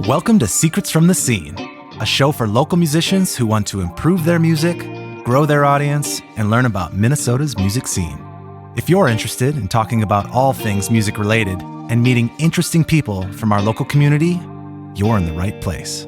Welcome to Secrets from the Scene, a show for local musicians who want to improve their music, grow their audience, and learn about Minnesota's music scene. If you're interested in talking about all things music related and meeting interesting people from our local community, you're in the right place.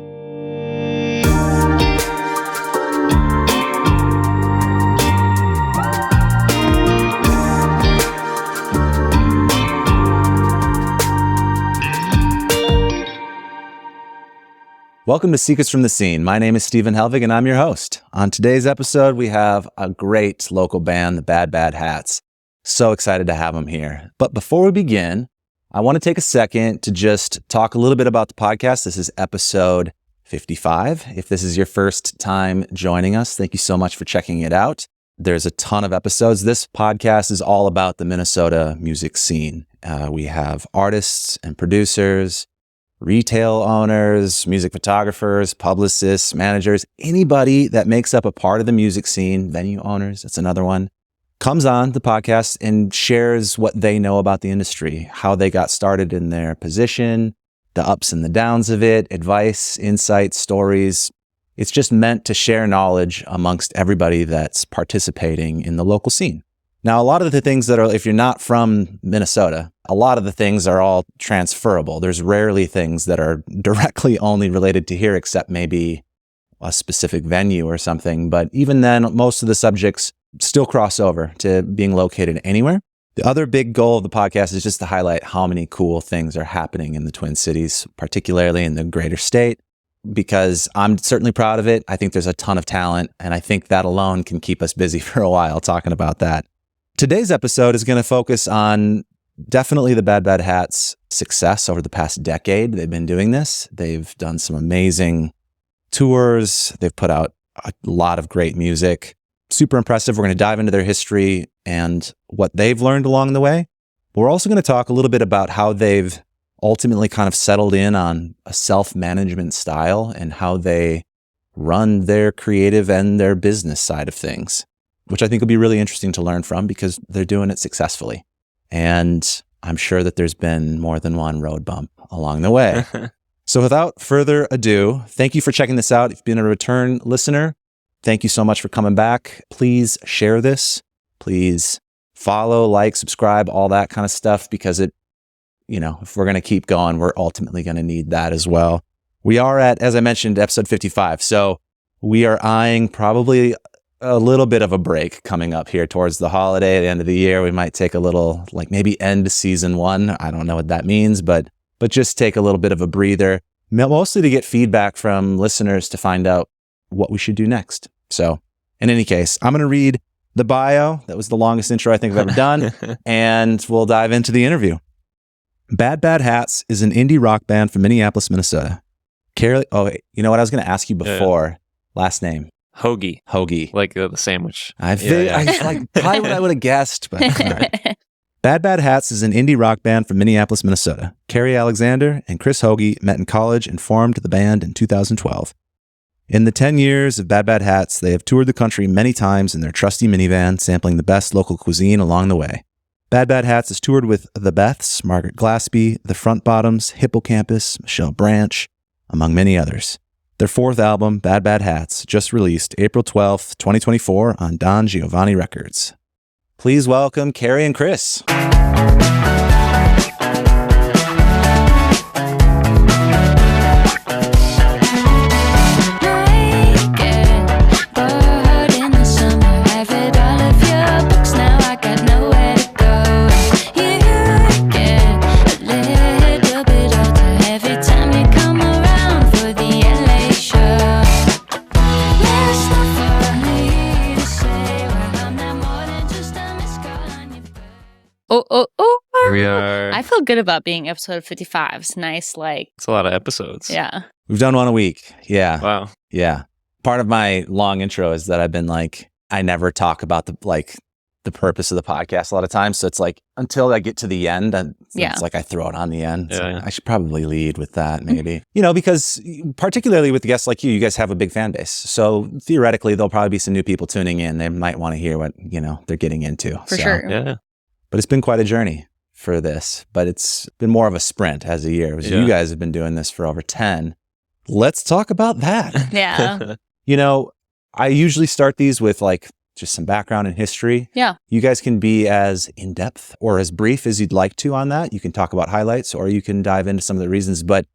Welcome to Secrets from the Scene. My name is Stephen Helvig, and I'm your host. On today's episode, we have a great local band, the Bad Bad Hats. So excited to have them here. But before we begin, I want to take a second to just talk a little bit about the podcast. This is episode 55. If this is your first time joining us, thank you so much for checking it out. There's a ton of episodes. This podcast is all about the Minnesota music scene. We have artists and producers, retail owners, music photographers, publicists, managers, anybody that makes up a part of the music scene, venue owners, that's another one, comes on the podcast and shares what they know about the industry, how they got started in their position, the ups and the downs of it, advice, insights, stories. It's just meant to share knowledge amongst everybody that's participating in the local scene. Now, a lot of the things that are, if you're not from Minnesota, a lot of the things are all transferable. There's rarely things that are directly only related to here, except maybe a specific venue or something. But even then, most of the subjects still cross over to being located anywhere. The other big goal of the podcast is just to highlight how many cool things are happening in the Twin Cities, particularly in the greater state, because I'm certainly proud of it. I think there's a ton of talent, and I think that alone can keep us busy for a while talking about that. Today's episode is going to focus on definitely the Bad Bad Hats' success over the past decade. They've been doing this. They've done some amazing tours. They've put out a lot of great music. Super impressive. We're going to dive into their history and what they've learned along the way. We're also going to talk a little bit about how they've ultimately kind of settled in on a self-management style and how they run their creative and their business side of things, which I think will be really interesting to learn from because they're doing it successfully. And I'm sure that there's been more than one road bump along the way. So without further ado, thank you for checking this out. If you've been a return listener, thank you so much for coming back. Please share this. Please follow, like, subscribe, all that kind of stuff, because if we're going to keep going, we're ultimately going to need that as well. We are at, as I mentioned, episode 55. So we are eyeing probably a little bit of a break coming up here towards the holiday, the end of the year. We might take a little, maybe end season one. I don't know what that means, but just take a little bit of a breather, mostly to get feedback from listeners to find out what we should do next. So in any case, I'm going to read the bio. That was the longest intro I think I've ever done. And we'll dive into the interview. Bad Bad Hats is an indie rock band from Minneapolis, Minnesota. Kerry, you know what I was going to ask you before? Yeah. Last name. Hoge. Like the sandwich. I probably what I would have guessed. But right. Bad Bad Hats is an indie rock band from Minneapolis, Minnesota. Kerry Alexander and Chris Hoge met in college and formed the band in 2012. In the 10 years of Bad Bad Hats, they have toured the country many times in their trusty minivan, sampling the best local cuisine along the way. Bad Bad Hats has toured with The Beths, Margaret Glaspie, The Front Bottoms, Hippocampus, Michelle Branch, among many others. Their fourth album, Bad Bad Hats, just released April 12th, 2024 on Don Giovanni Records. Please welcome Kerry and Chris. Here we are. I feel good about being episode 55. It's nice, It's a lot of episodes. Yeah. We've done one a week. Yeah. Wow. Yeah. Part of my long intro is that I've been I never talk about the purpose of the podcast a lot of times. So it's until I get to the end, and it's I throw it on the end. So I should probably lead with that maybe, because particularly with guests like you guys have a big fan base. So theoretically, there'll probably be some new people tuning in. They might want to hear what, they're getting into. For sure. Yeah. But it's been quite a journey. for this, but it's been more of a sprint as a year. You guys have been doing this for over 10. Let's talk about that. Yeah. You know, I usually start these with like just some background and history. Yeah. You guys can be as in-depth or as brief as you'd like to on that. You can talk about highlights or you can dive into some of the reasons, but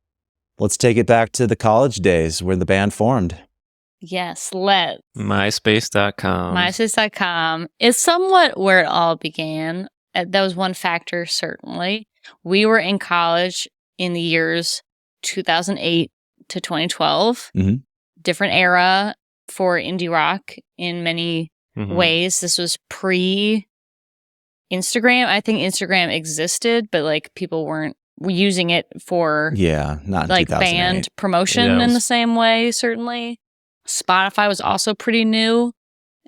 let's take it back to the college days where the band formed. Yes, let's. MySpace.com. MySpace.com is somewhat where it all began. That was one factor, certainly. We were in college in the years 2008 to 2012. Mhm. Different era for indie rock in many ways. This was pre-Instagram. I think Instagram existed, but like people were using it for not in like 2008. band promotion in the same way, certainly. Spotify was also pretty new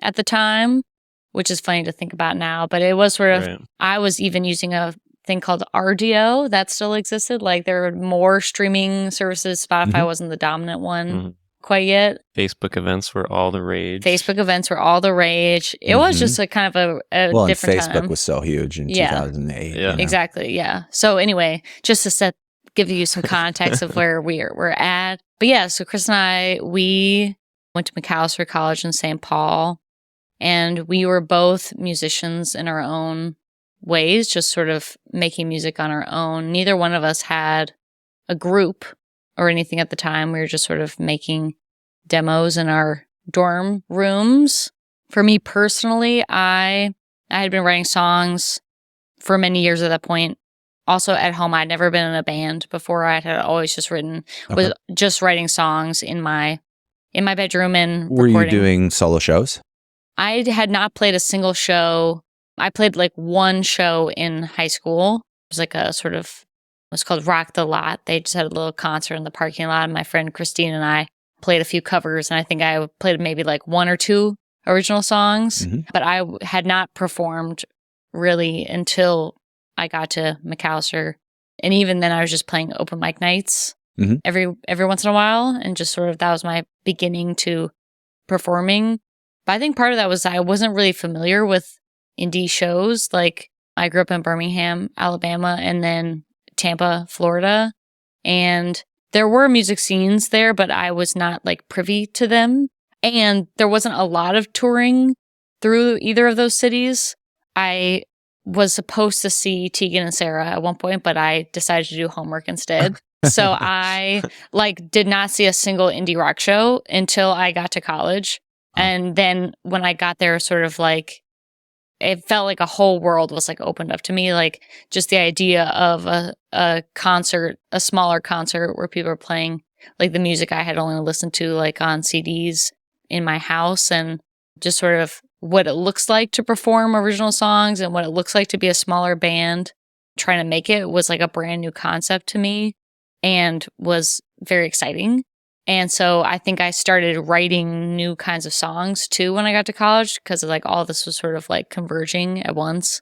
at the time, which is funny to think about now, but it was sort of, I was even using a thing called RDO that still existed. Like there were more streaming services. Spotify wasn't the dominant one quite yet. Facebook events were all the rage. It was just a kind of a different Facebook time. was so huge in 2008. Yeah. You know? Exactly. Yeah. So anyway, just to give you some context of where we're at. But yeah, so Chris and I, we went to McAllister College in St. Paul, and we were both musicians in our own ways, just sort of making music on our own. Neither one of us had a group or anything at the time. We were just sort of making demos in our dorm rooms. For me personally, I had been writing songs for many years at that point. Also at home, I'd never been in a band before. I had always just was just writing songs in my bedroom and Were recording. you doing solo shows? I had not played a single show. I played like one show in high school. It was like a sort of, it was called Rock the Lot. They just had a little concert in the parking lot. And my friend Christine and I played a few covers. And I think I played maybe like one or two original songs. But I had not performed really until I got to McAllister. And even then I was just playing open mic nights every once in a while. And just sort of, that was my beginning to performing. But I think part of that was I wasn't really familiar with indie shows. Like I grew up in Birmingham, Alabama, and then Tampa, Florida. And there were music scenes there, but I was not like privy to them. And there wasn't a lot of touring through either of those cities. I was supposed to see Tegan and Sarah at one point, but I decided to do homework instead. So I did not see a single indie rock show until I got to college. And then when I got there, sort of like, it felt like a whole world was like opened up to me. Like just the idea of a concert, a smaller concert where people are playing like the music I had only listened to like on CDs in my house, and just sort of what it looks like to perform original songs and what it looks like to be a smaller band. Trying to make it was like a brand new concept to me and was very exciting. And so I think I started writing new kinds of songs too when I got to college, because like all this was sort of like converging at once.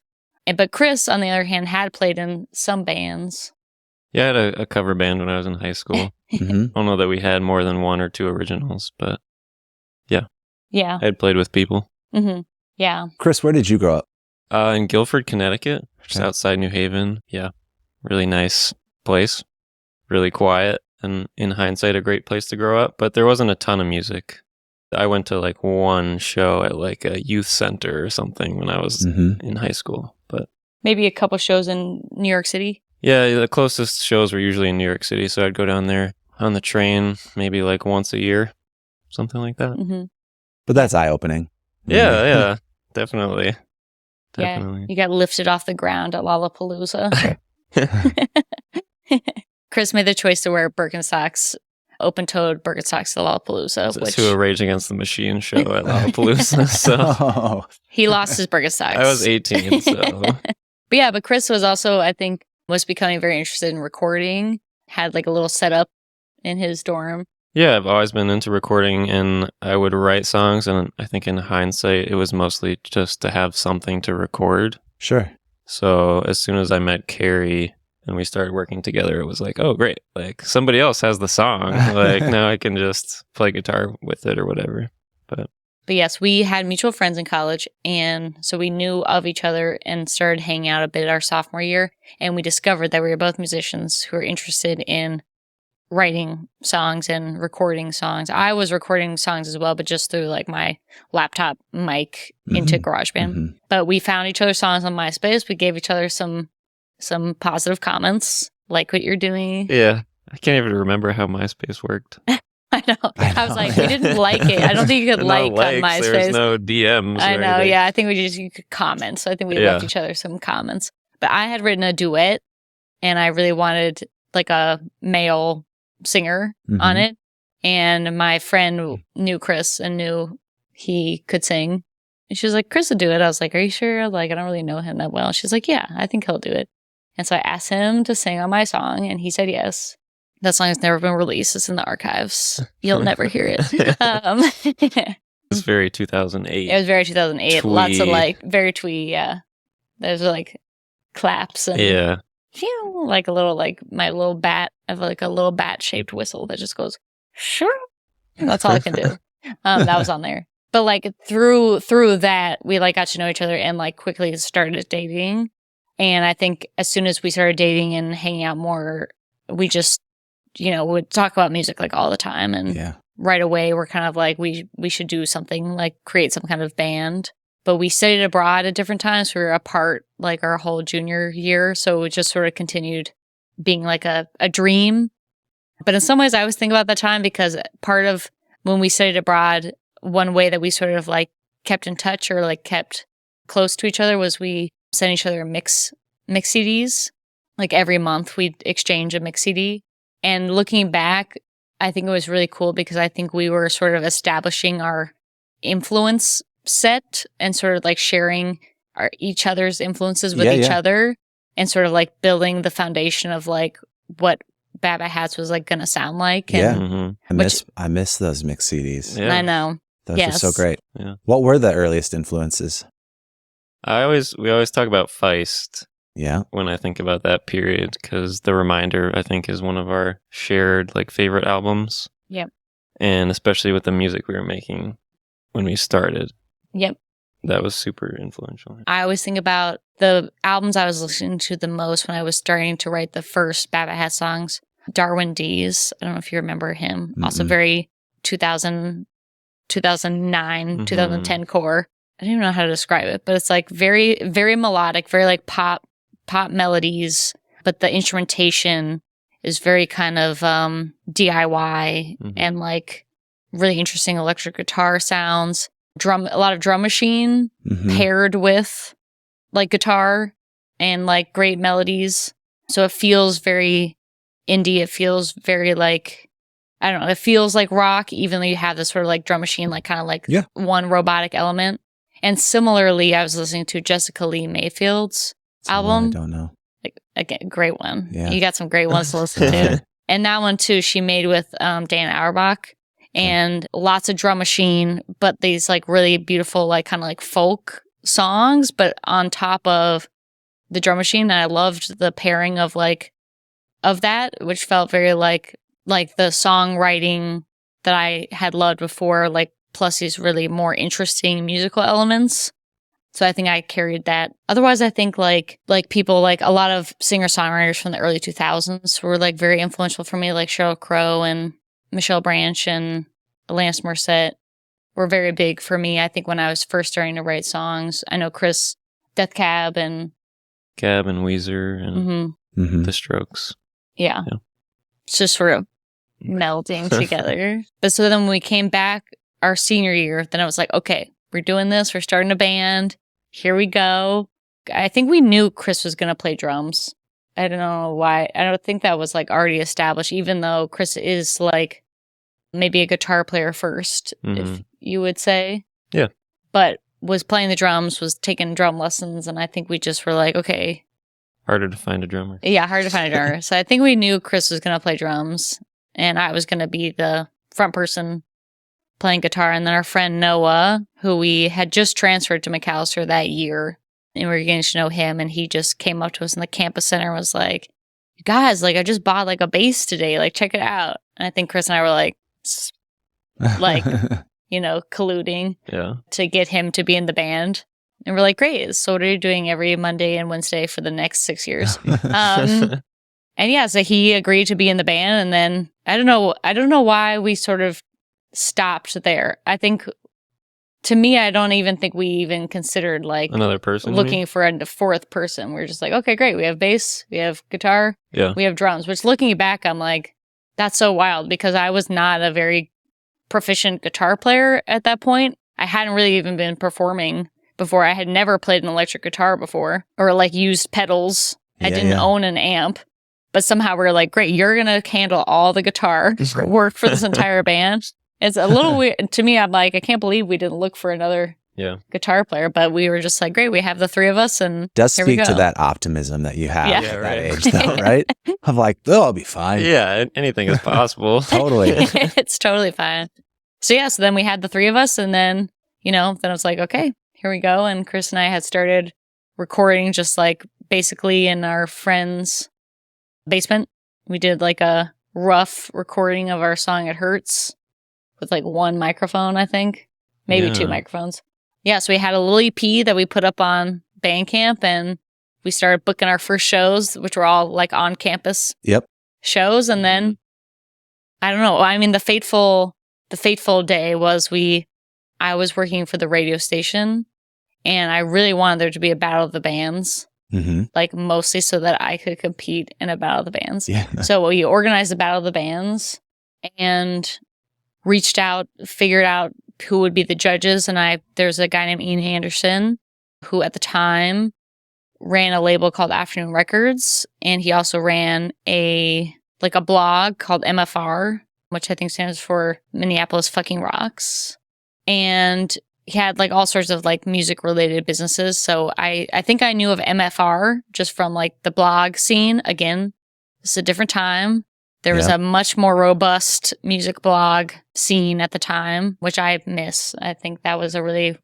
But Chris, on the other hand, had played in some bands. Yeah, I had a cover band when I was in high school. I don't know that we had more than one or two originals, but yeah. I had played with people. Yeah. Chris, where did you grow up? In Guilford, Connecticut, just outside New Haven. Yeah, really nice place, really quiet. And in hindsight, a great place to grow up, but there wasn't a ton of music. I went to like one show at like a youth center or something when I was in high school, but maybe a couple shows in New York City. Yeah, the closest shows were usually in New York City, so I'd go down there on the train maybe like once a year, something like that. But that's eye-opening. Yeah, definitely. Yeah, you got lifted off the ground at Lollapalooza. Chris made the choice to wear Birkenstocks, open-toed Birkenstocks to Lollapalooza. To a Rage Against the Machine show at Lollapalooza. So he lost his Birkenstocks. I was 18, so. But Chris was also, I think, was becoming very interested in recording, had like a little setup in his dorm. Yeah, I've always been into recording, and I would write songs, and I think in hindsight, it was mostly just to have something to record. Sure. So as soon as I met Kerry and we started working together, it was like, oh, great. Like, somebody else has the song. Like, now I can just play guitar with it or whatever. But But yes, we had mutual friends in college. And so we knew of each other and started hanging out a bit our sophomore year. And we discovered that we were both musicians who were interested in writing songs and recording songs. I was recording songs as well, but just through like my laptop mic into GarageBand. But we found each other's songs on MySpace. We gave each other some positive comments, like what you're doing. Yeah. I can't even remember how MySpace worked. I know. I was like, we didn't like it. I don't think you could like on MySpace. There's no DMs. I or know. anything. Yeah. I think you could comment. So I think we left each other some comments. But I had written a duet and I really wanted like a male singer on it. And my friend knew Chris and knew he could sing. And she was like, Chris will do it. I was like, are you sure? Like, I don't really know him that well. She's like, yeah, I think he'll do it. And so I asked him to sing on my song and he said yes. That song has never been released. It's in the archives. You'll never hear it. It was very 2008. It was very 2008. Twee. Lots of like, very twee, yeah. There's like claps and phew, like a little, like my little bat. I have like a little bat shaped whistle that just goes, sure. That's all I can do. That was on there. But like through that, we like got to know each other and like quickly started dating. And I think as soon as we started dating and hanging out more, we just, would talk about music like all the time. And right away, we're kind of like, we should do something, like create some kind of band. But we studied abroad at different times. We were apart like our whole junior year. So it just sort of continued being like a dream. But in some ways, I always think about that time because part of when we studied abroad, one way that we sort of like kept in touch or like kept close to each other was we sent each other mix CDs. Like every month we'd exchange a mix CD. And looking back, I think it was really cool because I think we were sort of establishing our influence set and sort of like sharing each other's influences with each other and sort of like building the foundation of like what Bad Bad Hats was like going to sound like. And, I miss those mix CDs. I know. Those were so great. Yeah. What were the earliest influences? We always talk about Feist. Yeah. When I think about that period, because The Reminder, I think, is one of our shared like favorite albums. Yep. And especially with the music we were making when we started. Yep. That was super influential. I always think about the albums I was listening to the most when I was starting to write the first Bad Bad Hat songs. Darwin Dees. I don't know if you remember him. Also very 2009, 2010 core. I don't even know how to describe it, but it's like very, very melodic, very like pop melodies, but the instrumentation is very kind of DIY and like really interesting electric guitar sounds. A lot of drum machine paired with like guitar and like great melodies. So it feels very indie. It feels very like, I don't know, it feels like rock, even though you have this sort of like drum machine, like kind of like one robotic element. And similarly, I was listening to Jessica Lee Mayfield's album. I don't know. Like, again, great one. Yeah. You got some great ones to listen to. And that one too, she made with Dan Auerbach. And lots of drum machine, but these like really beautiful, like kind of like folk songs, but on top of the drum machine. And I loved the pairing of that, which felt very like the songwriting that I had loved before, like plus these really more interesting musical elements. So I think I carried that. Otherwise, I think like people, like a lot of singer-songwriters from the early 2000s were like very influential for me, like Sheryl Crow and Michelle Branch and Alanis Morissette were very big for me. I think when I was first starting to write songs, I know Chris, Death Cab and Weezer and The Strokes. Yeah. It's just sort of melding together. But so then when we came back our senior year, then I was like, okay, we're doing this. We're starting a band. Here we go. I think we knew Chris was going to play drums. I don't know why. I don't think that was like already established, even though Chris is like maybe a guitar player first, if you would say. Yeah. But was playing the drums, was taking drum lessons. And I think we just were like, okay. Harder to find a drummer. Yeah, hard to find a drummer. So I think we knew Chris was going to play drums and I was going to be the front person playing guitar. And then our friend Noah, who we had just transferred to McAllister that year, and we were getting to know him, and he just came up to us in the campus center and was like, you guys, like I just bought like a bass today, like check it out. And I think Chris and I were like colluding Yeah. to get him to be in the band. And we're like, great. So what are you doing every Monday and Wednesday for the next 6 years? And yeah, so he agreed to be in the band. And then I don't know why we sort of stopped there. I think, to me, I don't even think we even considered like Another person looking for a fourth person. We're just like, okay, great. We have bass, we have guitar, we have drums. Which, looking back, I'm like, that's so wild, because I was not a very proficient guitar player at that point. I hadn't really even been performing before. I had never played an electric guitar before, or like used pedals. I didn't own an amp. But somehow we're like, great, you're going to handle all the guitar work for this entire band. It's a little weird. To me, I'm like, I can't believe we didn't look for another guitar player. But we were just like, great, we have the three of us. And does speak to that optimism that you have at that age, though, right? I'm like, oh, I'll be fine. Yeah, anything is possible. Totally. It's totally fine. So then we had the three of us. And then, then I was like, okay, here we go. And Chris and I had started recording just like basically in our friend's basement. We did like a rough recording of our song It Hurts with like one microphone, I think, maybe two microphones. Yeah, so we had a little EP that we put up on Bandcamp, and we started booking our first shows, which were all like on campus shows. And then I don't know, I mean, the fateful day was I was working for the radio station, and I really wanted there to be a battle of the bands. Like mostly so that I could compete in a battle of the bands. Yeah. So we organized the battle of the bands and reached out, figured out who would be the judges. And there's a guy named Ian Anderson who at the time ran a label called Afternoon Records. And he also ran a blog called MFR, which I think stands for Minneapolis Fucking Rocks. And he had like all sorts of like music related businesses. So I think I knew of MFR just from like the blog scene. Again, it's a different time. There was a much more robust music blog scene at the time, which I miss. I think that was a really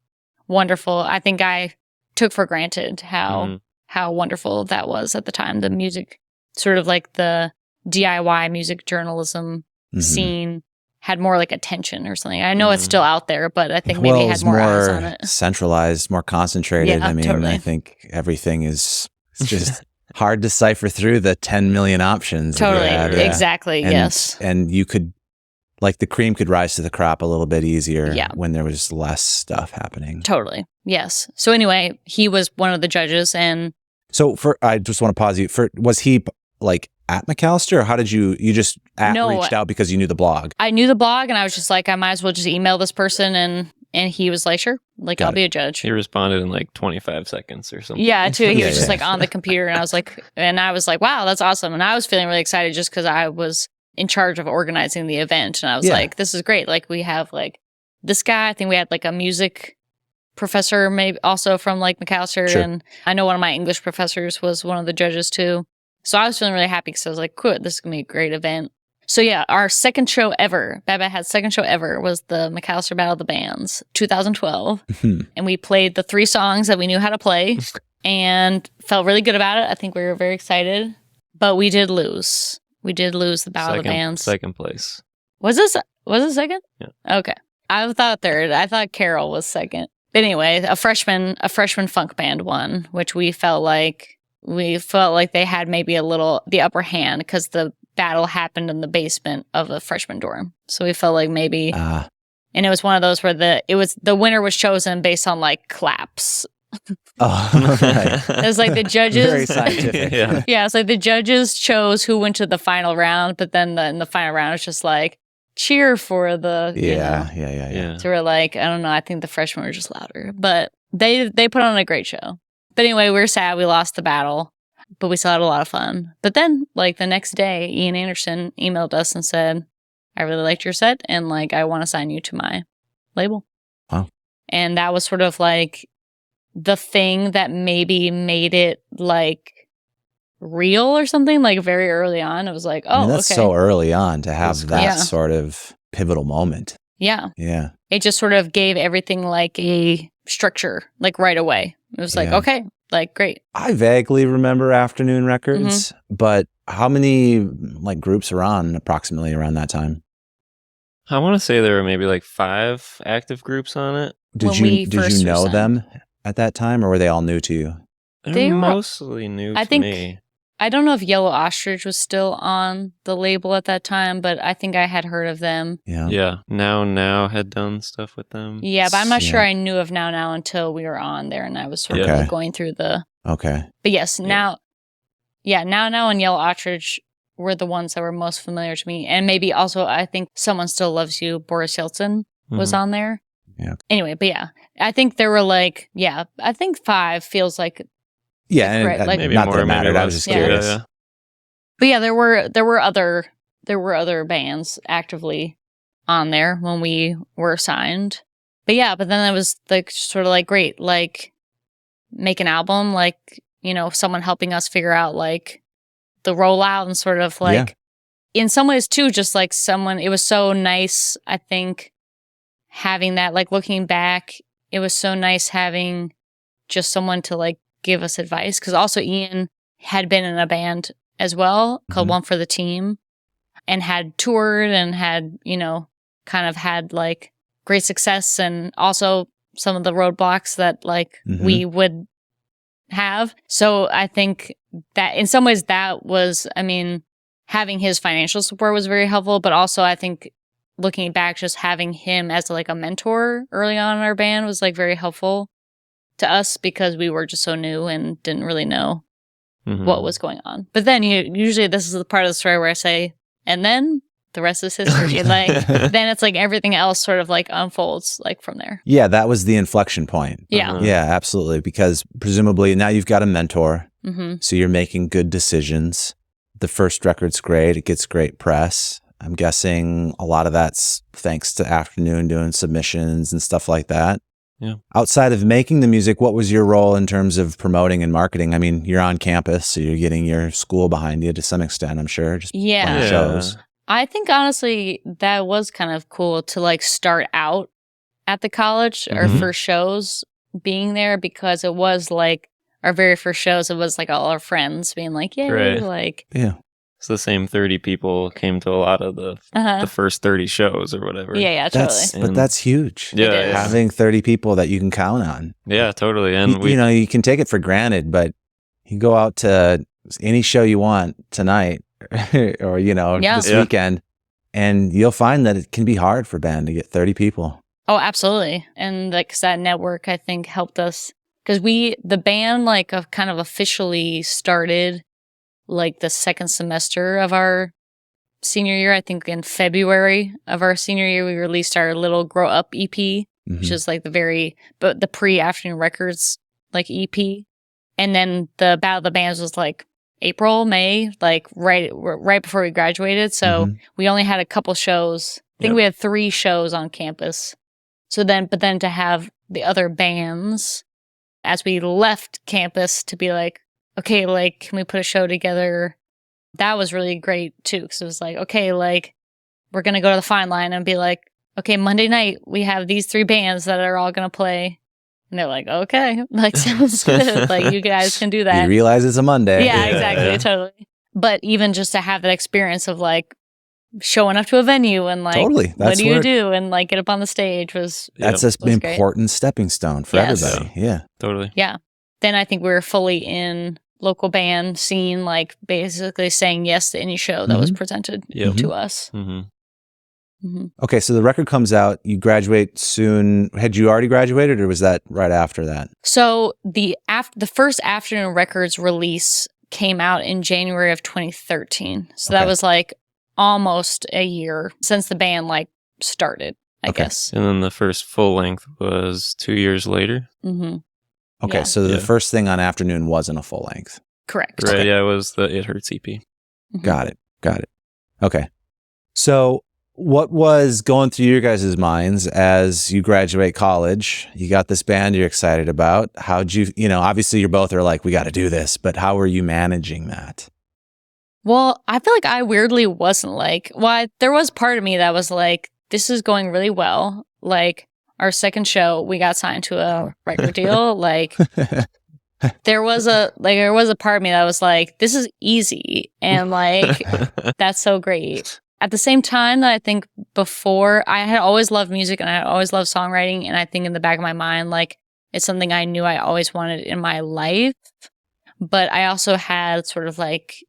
wonderful, I think I took for granted how wonderful that was at the time. The music, sort of like the DIY music journalism scene had more like attention or something. I know it's still out there, but I think maybe it had more eyes on it. Centralized, more concentrated. Yeah, I mean, totally. I think everything is just hard to cipher through the 10 million options. Totally. Had, Exactly. Yes. And you could, like, the cream could rise to the crop a little bit easier when there was less stuff happening. Totally. Yes. So anyway, he was one of the judges. And so I just want to pause you. Was he like at McAllister, or how did you just reached out because you knew the blog? I knew the blog, and I was just like, I might as well just email this person. And he was like, sure, like, I'll be a judge. He responded in like 25 seconds or something. Yeah, too. He was just like on the computer, and I was like, wow, that's awesome. And I was feeling really excited just because I was in charge of organizing the event. And I was like, this is great. Like, we have like this guy. I think we had like a music professor, maybe also from like McAllister. Sure. And I know one of my English professors was one of the judges too. So I was feeling really happy because I was like, cool, this is going to be a great event. So yeah, our second show ever, Bad Bad Hat's second show ever was the McAllister Battle of the Bands, 2012. And we played the 3 songs that we knew how to play and felt really good about it. I think we were very excited, but we did lose. We did lose the Battle of the Bands. Second place. Was it second? Yeah. Okay. I thought third. I thought Carol was second. But anyway, a freshman funk band won, which we felt like they had maybe the upper hand because the battle happened in the basement of the freshman dorm. So we felt like maybe, and it was one of those where the winner was chosen based on like claps. Oh, right. It was like the judges. Very scientific. Yeah, it's like the judges chose who went to the final round, but then in the final round, it's just like cheer for the. Yeah. So we're like, I don't know. I think the freshmen were just louder, but they put on a great show. But anyway, we were sad we lost the battle, but we still had a lot of fun. But then, like, the next day, Ian Anderson emailed us and said, I really liked your set, and, like, I want to sign you to my label. Wow. And that was sort of, like, the thing that maybe made it, like, real or something, like, very early on. It was like, oh, that's okay. so early on to have that sort of pivotal moment. Yeah. Yeah. It just sort of gave everything, like, a structure, like, right away. It was like, okay, like, great. I vaguely remember Afternoon Records, but how many like groups are on approximately around that time? I want to say there were maybe like 5 active groups on it. When we Did first you were know signed. them at that time, or were they all new to you? They're They were- mostly new I to think- me. I don't know if Yellow Ostrich was still on the label at that time, but I think I had heard of them. Yeah. Yeah. Now had done stuff with them. Yeah, but I'm not Yeah. sure I knew of Now until we were on there and I was sort of Okay. like going through the... Okay. But yes, Yeah. Now and Yellow Ostrich were the ones that were most familiar to me. And maybe also, I think Someone Still Loves You, Boris Yeltsin was Mhm. on there. Yeah. Anyway, but yeah, I think there were like, I think 5 feels like... Yeah, and Right, like- Maybe not more, that it maybe mattered. I was less. just Yeah. curious. Yeah. But yeah, there were other bands actively on there when we were signed. But yeah, but then it was like sort of like great, like make an album, like, you know, someone helping us figure out like the rollout and sort of like in some ways too, just like someone, it was so nice, I think, having that, like looking back, it was so nice having just someone to like give us advice. Cause also Ian had been in a band as well called Mhm. One for the Team and had toured and had, you know, kind of had like great success and also some of the roadblocks that like Mhm. we would have. So I think that in some ways that was, I mean, having his financial support was very helpful, but also I think looking back, just having him as like a mentor early on in our band was like very helpful to us because we were just so new and didn't really know Mhm. what was going on. But then usually this is the part of the story where I say, and then the rest is history. And like then it's like everything else sort of like unfolds like from there. Yeah, that was the inflection point. Yeah. Uh-huh. Yeah, absolutely. Because presumably now you've got a mentor, Mm-hmm. so you're making good decisions. The first record's great. It gets great press. I'm guessing a lot of that's thanks to Afternoon doing submissions and stuff like that. Yeah. Outside of making the music, what was your role in terms of promoting and marketing? I mean, you're on campus, so you're getting your school behind you to some extent, I'm sure. Just Yeah. playing Yeah. shows. I think honestly that was kind of cool to like start out at the college, our Mhm. first shows being there because it was like our very first shows. It was like all our friends being like, "Yay!" Right. Like, Yeah. It's the same 30 people came to a lot of the first 30 shows or whatever. yeah, totally. But that's huge. Yeah, It is. yeah. Having 30 people that you can count on. Yeah, totally. And You know, you can take it for granted, but you go out to any show you want tonight or, you know, Yeah. this Yeah. weekend, and you'll find that it can be hard for a band to get 30 people. Oh, absolutely. And like 'cause that network, I think, helped us because the band like kind of officially started like the second semester of our senior year. I think in February of our senior year, we released our little Grow Up EP, which Mhm. is like the pre-Afternoon Records like EP. And then the Battle of the Bands was like April, May, like right before we graduated. So Mhm. we only had a couple shows. I think Yep. we had 3 shows on campus. But then to have the other bands as we left campus to be like, okay, like, can we put a show together? That was really great too. Cause it was like, okay, like we're going to go to the Fine Line and be like, okay, Monday night, we have these 3 bands that are all going to play. And they're like, okay, like sounds good. Like you guys can do that. You realize it's a Monday. Yeah, Yeah, exactly. yeah. Totally. But even just to have that experience of like showing up to a venue and like, Totally. what That's do you where- do? And like get up on the stage was, That's Yep. an Was great. important stepping stone for Yes. everybody. Yeah. Totally. yeah. Then I think we were fully in local band scene, like basically saying yes to any show that was presented Yep. to us. hmm hmm Okay, so the record comes out. You graduate soon. Had you already graduated, or was that right after that? So the first Afternoon Records release came out in January of 2013. So that Okay. was like almost a year since the band like started, I Okay. guess. And then the first full length was 2 years later. hmm Okay, Yeah. so the Yeah. first thing on Afternoon wasn't a full length. Correct. Right. Okay. Yeah, it was the It Hurts EP. Mhm. Got it. Okay. So what was going through your guys' minds as you graduate college? You got this band you're excited about. How'd you obviously you're both are like, we got to do this, but how were you managing that? Well, I feel like I weirdly wasn't like, there was part of me that was like, this is going really well. Like our second show, we got signed to a record deal. Like there was a part of me that was like, this is easy. And like, that's so great. at the same time that I think before, I had always loved music and I had always loved songwriting. And I think in the back of my mind, like, it's something I knew I always wanted in my life. But I also had sort of like,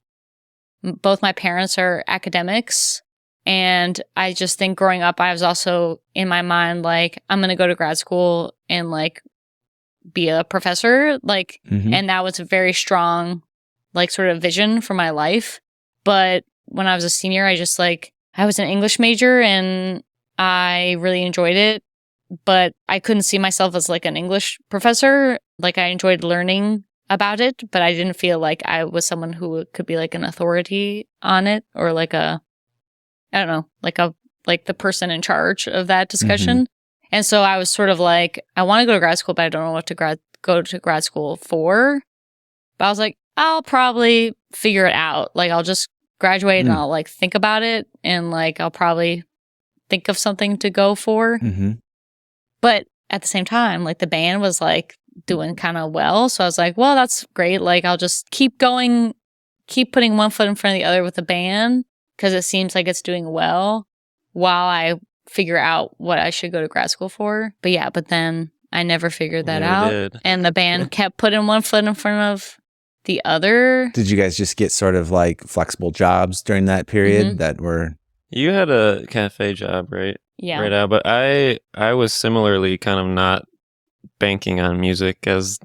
both my parents are academics. And I just think growing up, I was also in my mind, like, I'm going to go to grad school and like be a professor. Like, and that was a very strong, like, sort of vision for my life. But when I was a senior, I was an English major and I really enjoyed it. But I couldn't see myself as like an English professor. Like, I enjoyed learning about it, but I didn't feel like I was someone who could be like an authority on it, or like I don't know, like the person in charge of that discussion. And so I was sort of like, I want to go to grad school, but I don't know what to go to grad school for. But I was like, I'll probably figure it out. Like, I'll just graduate and I'll like think about it, and like I'll probably think of something to go for. But at the same time, like, the band was like doing kind of well. So I was like, well, that's great. Like, I'll just keep going, keep putting one foot in front of the other with the band, because it seems like it's doing well, while I figure out what I should go to grad school for. But yeah, but then I never figured that out. And the band kept putting one foot in front of the other. Did you guys just get sort of like flexible jobs during that period that were... You had a cafe job, right? Yeah. Right now, but I was similarly kind of not banking on music as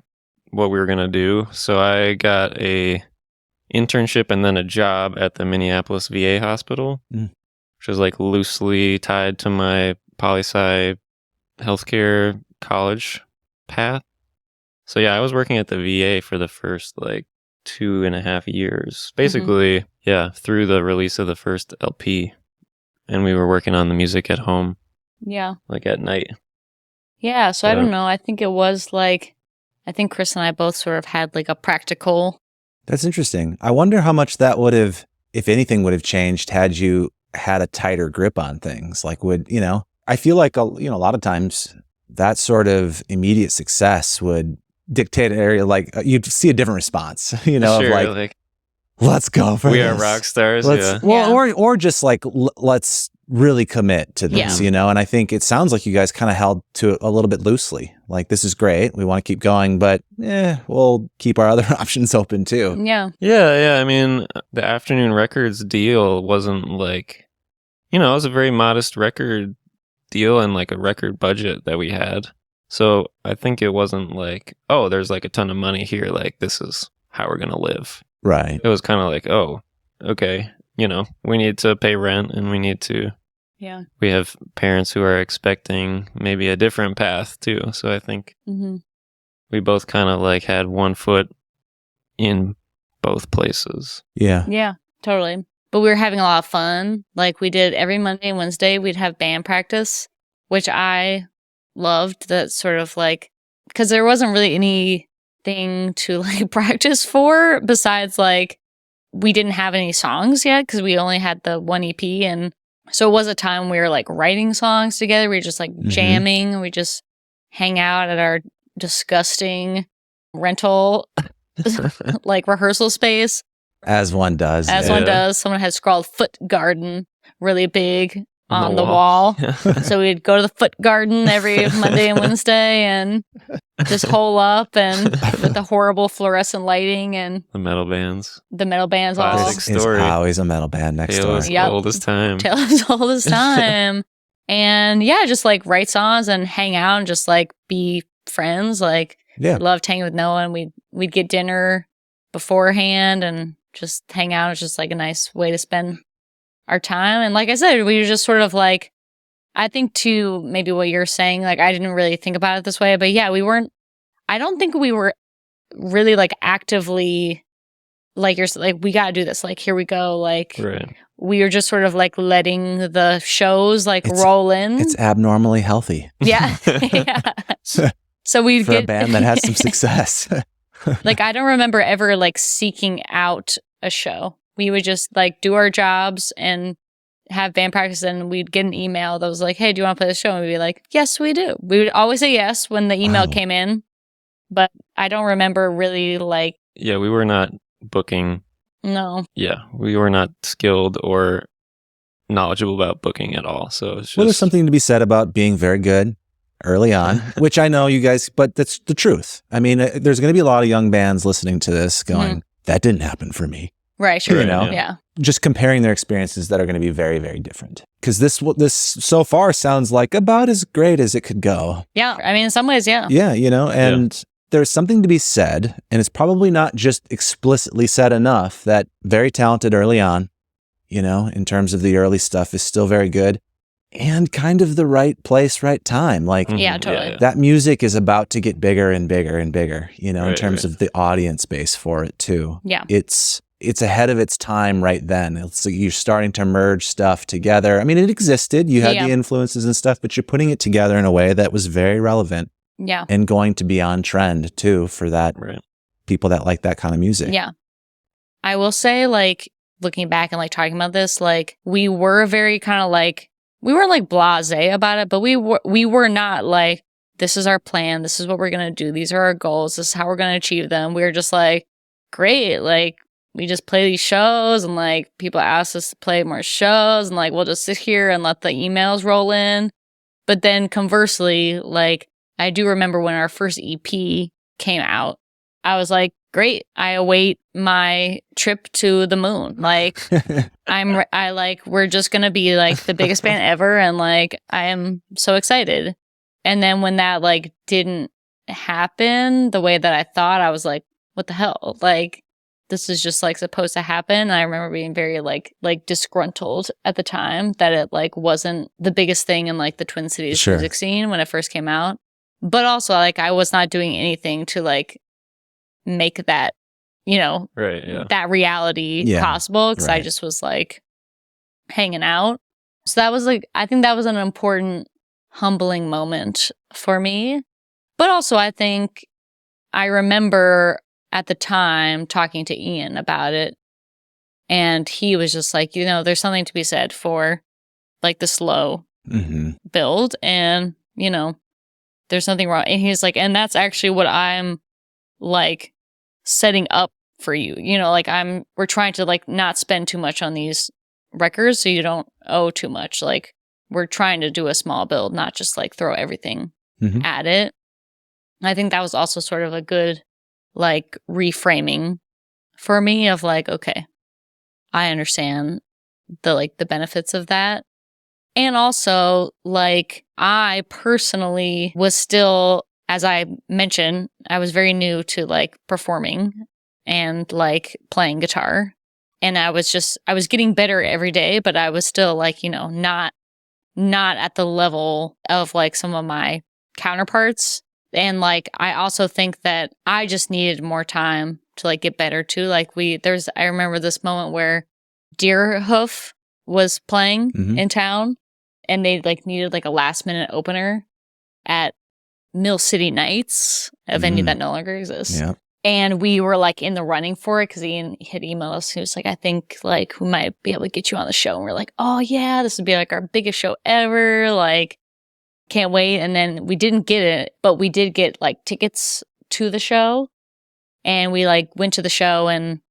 what we were going to do. So I got a internship and then a job at the Minneapolis VA hospital, which was like loosely tied to my poli-sci healthcare college path. So yeah, I was working at the VA for the first like 2.5 years, basically, through the release of the first LP. And we were working on the music at home. Yeah. Like at night. Yeah. So I don't know. I think it was like, I think Chris and I both sort of had like a practical. That's interesting. I wonder how much that would have, if anything, would have changed had you had a tighter grip on things. Like, I feel like, a lot of times that sort of immediate success would dictate an area, like you'd see a different response, Sure, of like, let's go for we this. are rock stars. Well, or just like, let's really commit to this, And I think it sounds like you guys kind of held to it a little bit loosely. Like, this is great. We want to keep going, but we'll keep our other options open too. Yeah. Yeah. I mean, the Afternoon Records deal wasn't like, it was a very modest record deal and like a record budget that we had. So I think it wasn't like, oh, there's like a ton of money here. Like, this is how we're going to live. Right. It was kind of like, oh, okay. We need to pay rent and we need to. Yeah. We have parents who are expecting maybe a different path too. So I think we both kind of like had one foot in both places. Yeah. Yeah, totally. But we were having a lot of fun. Like, we did every Monday and Wednesday, we'd have band practice, which I loved. That sort of like, because there wasn't really anything to like practice for besides like, we didn't have any songs yet because we only had the one EP. And so it was a time we were like writing songs together. We were just like jamming. We just hang out at our disgusting rental like rehearsal space. As one does. One does. Someone had scrawled "foot garden" really big on the wall. So we'd go to the foot garden every Monday and Wednesday and just hole up, and with the horrible fluorescent lighting and the metal bands. There's always a metal band next door. Yep. Old as time. Taylor's old as time. And yeah, just like write songs and hang out and just like be friends. Like, loved hanging with Noah, and we'd get dinner beforehand and just hang out. It's just like a nice way to spend our time. And like I said, we were just sort of like, I think to maybe what you're saying, like, I didn't really think about it this way, but yeah, I don't think we were really like actively like, you're like, we got to do this. Like, here we go. Like, we were just sort of like letting the shows like roll in. It's abnormally healthy. Yeah. So we'd for a band that has some success. Like, I don't remember ever like seeking out a show. We would just like do our jobs and have band practice, and we'd get an email that was like, hey, do you want to play the show? And we'd be like, yes, we do. We would always say yes when the email came in, but I don't remember really like. Yeah, we were not booking. No. Yeah, we were not skilled or knowledgeable about booking at all. So it's just, Well, there's something to be said about being very good early on, which I know you guys, but that's the truth. I mean, there's going to be a lot of young bands listening to this going, that didn't happen for me. Right. Sure. You know? Yeah. Just comparing their experiences that are going to be very, very different. Because this so far sounds like about as great as it could go. Yeah. I mean, in some ways, yeah. Yeah, you know, and there's something to be said, and it's probably not just explicitly said enough, that very talented early on, you know, in terms of the early stuff is still very good, and kind of the right place, right time. Like, Yeah, totally. that music is about to get bigger and bigger and bigger, you know, in terms of the audience base for it too. Yeah. It's ahead of its time right then. It's like you're starting to merge stuff together. I mean, it existed. You had the influences and stuff, but you're putting it together in a way that was very relevant. Yeah. And going to be on trend too for that people that like that kind of music. Yeah. I will say, like, looking back and like talking about this, like, we were very kind of like, we were like blasé about it, but we were not like, this is our plan. This is what we're going to do. These are our goals. This is how we're going to achieve them. We were just like, great. Like, we just play these shows and like people ask us to play more shows and like we'll just sit here and let the emails roll in. But then conversely, like I do remember when our first EP came out, I was like, great, I await my trip to the moon. Like we're just gonna be like the biggest band ever, and like I am so excited. And then when that like didn't happen the way that I thought, I was like, what the hell? Like, this is just like supposed to happen. And I remember being very like disgruntled at the time that it like wasn't the biggest thing in like the Twin Cities music scene when it first came out. But also like I was not doing anything to like make that, you know, that reality possible, because I just was like hanging out. So that was like, I think that was an important humbling moment for me. But also I think I remember at the time talking to Ian about it, and he was just like, you know, there's something to be said for like the slow build, and you know, there's nothing wrong. And he's like, and that's actually what I'm like setting up for you, you know, like we're trying to like not spend too much on these records so you don't owe too much. Like we're trying to do a small build, not just like throw everything at it. And I think that was also sort of a good like reframing for me of like, okay, I understand the benefits of that. And also like I personally was still, as I mentioned, I was very new to like performing and like playing guitar, and I was getting better every day, but I was still like, you know, not at the level of like some of my counterparts. And like, I also think that I just needed more time to like get better too. Like I remember this moment where Deerhoof was playing in town, and they like needed like a last minute opener at Mill City Nights, a venue that no longer exists. Yeah. And we were like in the running for it because Ian had emailed us. He was like, I think like we might be able to get you on the show. And we're like, oh yeah, this would be like our biggest show ever. Like, can't wait. And then we didn't get it, but we did get like tickets to the show, and we like went to the show, and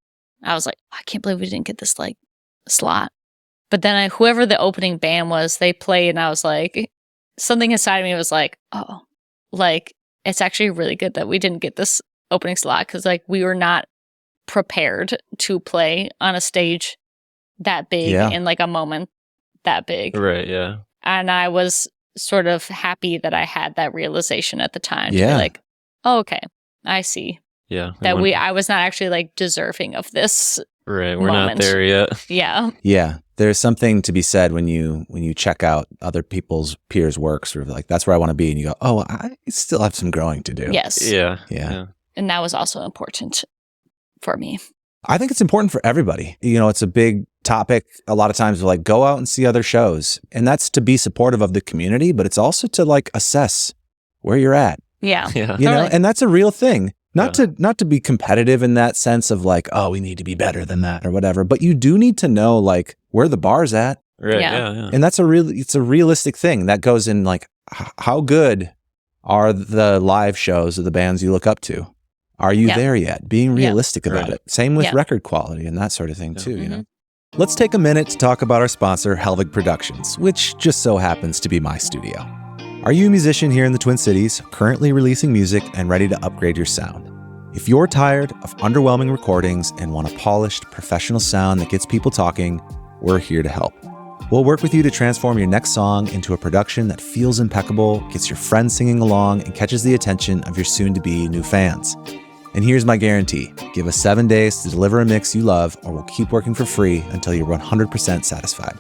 I was like, I can't believe we didn't get this like slot. But then whoever the opening band was, they played, and I was like, something inside of me was like, oh, like it's actually really good that we didn't get this opening slot, because like we were not prepared to play on a stage that big in like a moment that big. Right. Yeah. And I was sort of happy that I had that realization at the time. To be like, oh, okay, I see. Yeah. That I was not actually like deserving of this. Right. We're not there yet. Yeah. Yeah. There's something to be said when you check out other people's peers' work, sort of like, that's where I want to be. And you go, oh, I still have some growing to do. Yes. Yeah. And that was also important for me. I think it's important for everybody. You know, it's a big topic a lot of times, like go out and see other shows. And that's to be supportive of the community, but it's also to like assess where you're at. Yeah. You know, and that's a real thing. Not to be competitive in that sense of like, oh, we need to be better than that or whatever. But you do need to know like where the bar's at. Right. Yeah. And that's it's a realistic thing that goes in like, how good are the live shows of the bands you look up to? Are you there yet? Being realistic about it. Same with record quality and that sort of thing too, you know? Let's take a minute to talk about our sponsor, Helvig Productions, which just so happens to be my studio. Are you a musician here in the Twin Cities, currently releasing music and ready to upgrade your sound? If you're tired of underwhelming recordings and want a polished, professional sound that gets people talking, we're here to help. We'll work with you to transform your next song into a production that feels impeccable, gets your friends singing along, and catches the attention of your soon-to-be new fans. And here's my guarantee. Give us 7 days to deliver a mix you love, or we'll keep working for free until you're 100% satisfied.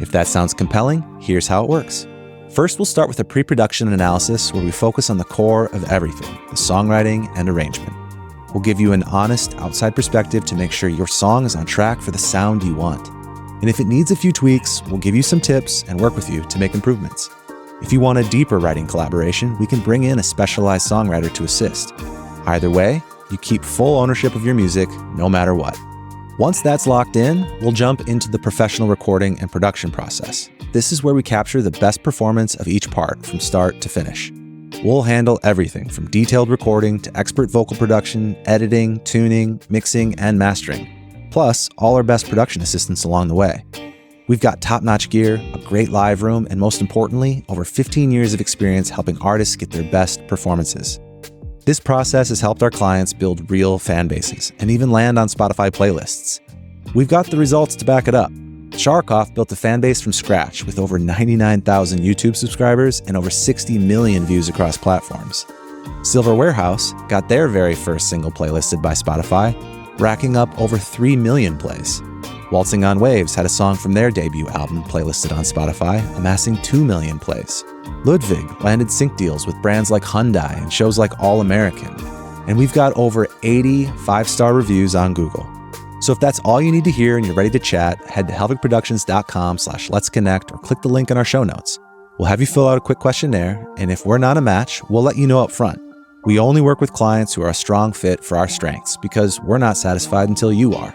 If that sounds compelling, here's how it works. First, we'll start with a pre-production analysis where we focus on the core of everything, the songwriting and arrangement. We'll give you an honest, outside perspective to make sure your song is on track for the sound you want. And if it needs a few tweaks, we'll give you some tips and work with you to make improvements. If you want a deeper writing collaboration, we can bring in a specialized songwriter to assist. Either way, you keep full ownership of your music, no matter what. Once that's locked in, we'll jump into the professional recording and production process. This is where we capture the best performance of each part from start to finish. We'll handle everything from detailed recording to expert vocal production, editing, tuning, mixing, and mastering. Plus, all our best production assistants along the way. We've got top-notch gear, a great live room, and most importantly, over 15 years of experience helping artists get their best performances. This process has helped our clients build real fan bases and even land on Spotify playlists. We've got the results to back it up. Sharkoff built a fan base from scratch with over 99,000 YouTube subscribers and over 60 million views across platforms. Silver Warehouse got their very first single playlisted by Spotify, racking up over 3 million plays. Waltzing on Waves had a song from their debut album playlisted on Spotify, amassing 2 million plays. Ludwig landed sync deals with brands like Hyundai and shows like All American. And we've got over 80 5-star reviews on Google. So if that's all you need to hear and you're ready to chat, head to helvigproductions.com/let's-connect or click the link in our show notes. We'll have you fill out a quick questionnaire, and if we're not a match, we'll let you know up front. We only work with clients who are a strong fit for our strengths because we're not satisfied until you are.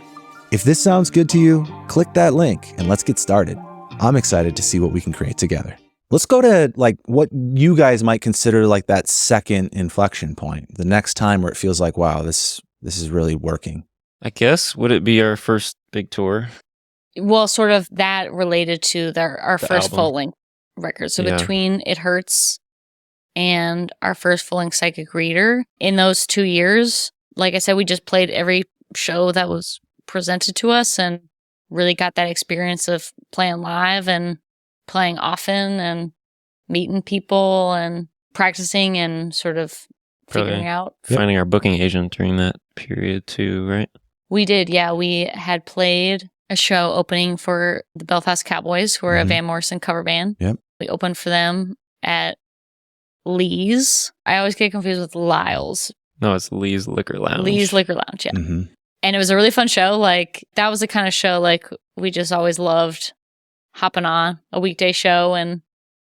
If this sounds good to you, click that link and let's get started. I'm excited to see what we can create together. Let's go to what you guys might consider that second inflection point, the next time where it feels like, wow, this is really working. I guess, would it be our first big tour? Well, sort of that related to our first album. full-length record. So between It Hurts and our first full-length Psychic Reader, in those 2 years, like I said, we just played every show that was presented to us and really got that experience of playing live and playing often and meeting people and practicing and sort of figuring out. Finding our booking agent during that period too, right? We did, yeah. We had played a show opening for the Belfast Cowboys, who are a Van Morrison cover band. Yep. We opened for them at Lee's. I always get confused with Lyle's. No, it's Lee's Liquor Lounge. Lee's Liquor Lounge, yeah. Mm-hmm. And it was a really fun show. That was the kind of show we just always loved hopping on a weekday show, and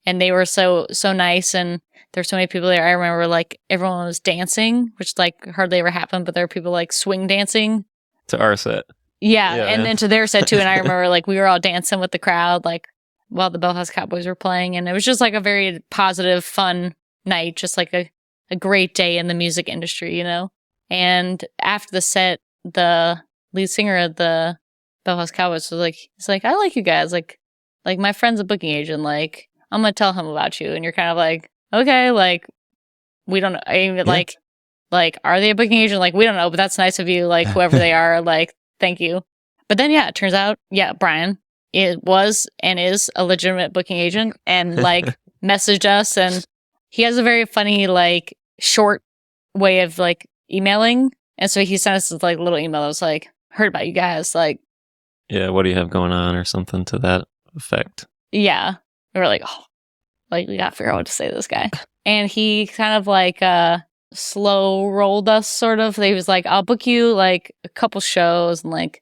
they were so nice, and there were so many people there. I remember everyone was dancing, which hardly ever happened, but there were people swing dancing to our set. Yeah, and then to their set too. And I remember we were all dancing with the crowd while the Belfast Cowboys were playing, and it was just a very positive, fun night, just a great day in the music industry, you know. And after the set, the lead singer of the Belfast Cowboys was he's like, I like you guys, my friend's a booking agent, I'm gonna tell him about you. And you're kind of okay, we don't know. I mean, are they a booking agent? We don't know, but that's nice of you, whoever they are, thank you. But then, it turns out, Brian, it was and is a legitimate booking agent, and messaged us, and he has a very funny, short way of emailing. And so he sent us this little email that was heard about you guys, yeah, what do you have going on or something to that effect? Yeah. We were we gotta figure out what to say to this guy. And he kind of slow rolled us, sort of. He was I'll book you a couple shows and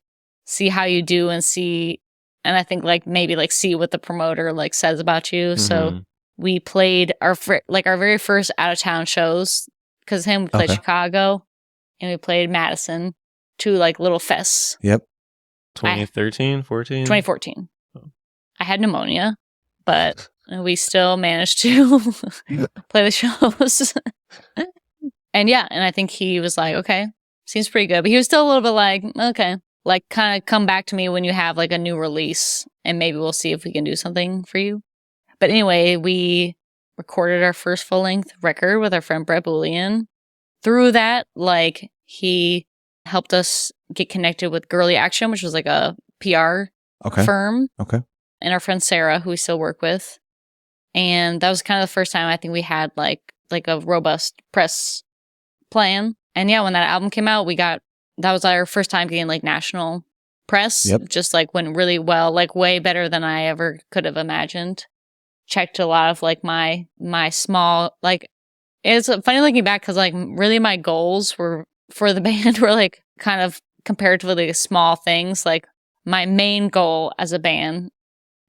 see how you do and see, and I think maybe see what the promoter says about you. Mm-hmm. So we played our very first out of town shows, because we played Chicago and we played Madison, 2 little fests. Yep. 2013, 14? 2014. Oh. I had pneumonia, but we still managed to play the shows. And I think he was okay, seems pretty good. But he was still a little bit okay, like kind of come back to me when you have like a new release and maybe we'll see if we can do something for you. But anyway, we recorded our first full-length record with our friend Brett Bullion. Through that, like he helped us get connected with Girly Action, which was like a PR firm. Okay. And our friend Sarah, who we still work with. And that was kind of the first time I think we had like a robust press plan. And yeah, when that album came out, that was our first time getting like national press. Yep. Just like went really well, like way better than I ever could have imagined. Checked a lot of like my small, like, it's funny looking back because like really my goals were for the band were like kind of comparatively small things. Like my main goal as a band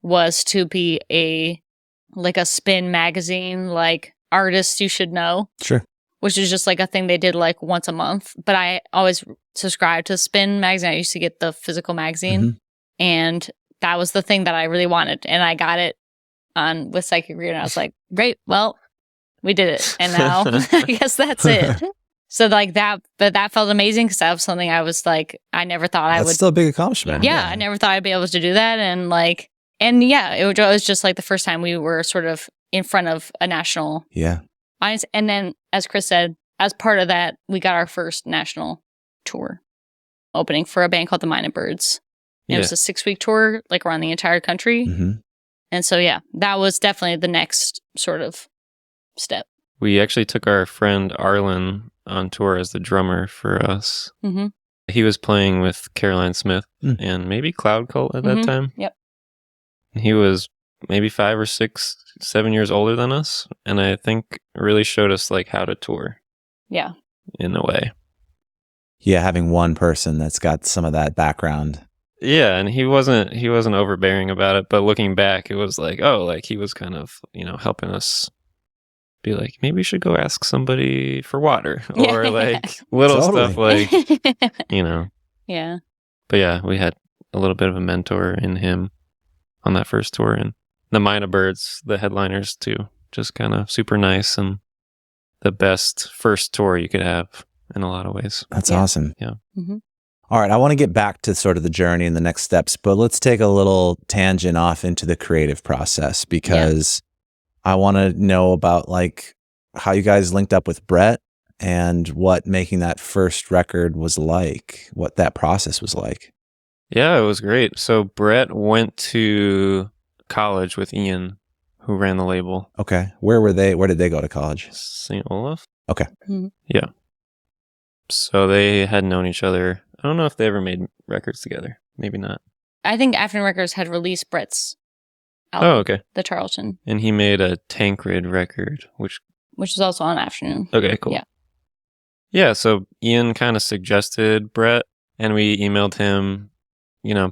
was to be a Spin magazine, like artists you should know. Sure. Which is just like a thing they did like once a month. But I always subscribed to Spin magazine. I used to get the physical magazine. And that was the thing that I really wanted. And I got it with Psychic Reader. And I was like, great, well, we did it. And now I guess that's it. So like that, but that felt amazing because that was something I was like, I never thought I would. That's still a big accomplishment. Yeah, I never thought I'd be able to do that. And yeah, it was just like the first time we were sort of in front of a national audience. And then, as Chris said, as part of that, we got our first national tour opening for a band called the Minor Birds. And it was a 6-week tour, like around the entire country. And so, yeah, that was definitely the next sort of step. We actually took our friend Arlen on tour as the drummer for us. He was playing with Caroline Smith and maybe Cloud Cult at that time. Yep. He was maybe 5 or 6, 7 years older than us. And I think really showed us like how to tour. Yeah. In a way. Yeah, having one person that's got some of that background. Yeah, and he wasn't overbearing about it, but looking back, it was like, oh, like he was kind of, helping us be like, maybe we should go ask somebody for water or like little stuff like, Yeah. But yeah, we had a little bit of a mentor in him on that first tour, and the Minor Birds, the headliners too, just kind of super nice and the best first tour you could have in a lot of ways. That's awesome. Yeah. All right, I want to get back to sort of the journey and the next steps, but let's take a little tangent off into the creative process because I want to know about like how you guys linked up with Brett and what making that first record was like, what that process was like. Yeah, it was great. So Brett went to college with Ian, who ran the label. Okay. Where were they? Where did they go to college? St. Olaf. Okay. Yeah. So they had known each other. I don't know if they ever made records together. Maybe not. I think Afternoon Records had released Brett's album. Oh, okay. The Charlton. And he made a Tancred record, which is also on Afternoon. Okay, cool. Yeah. Yeah, so Ian kind of suggested Brett, and we emailed him,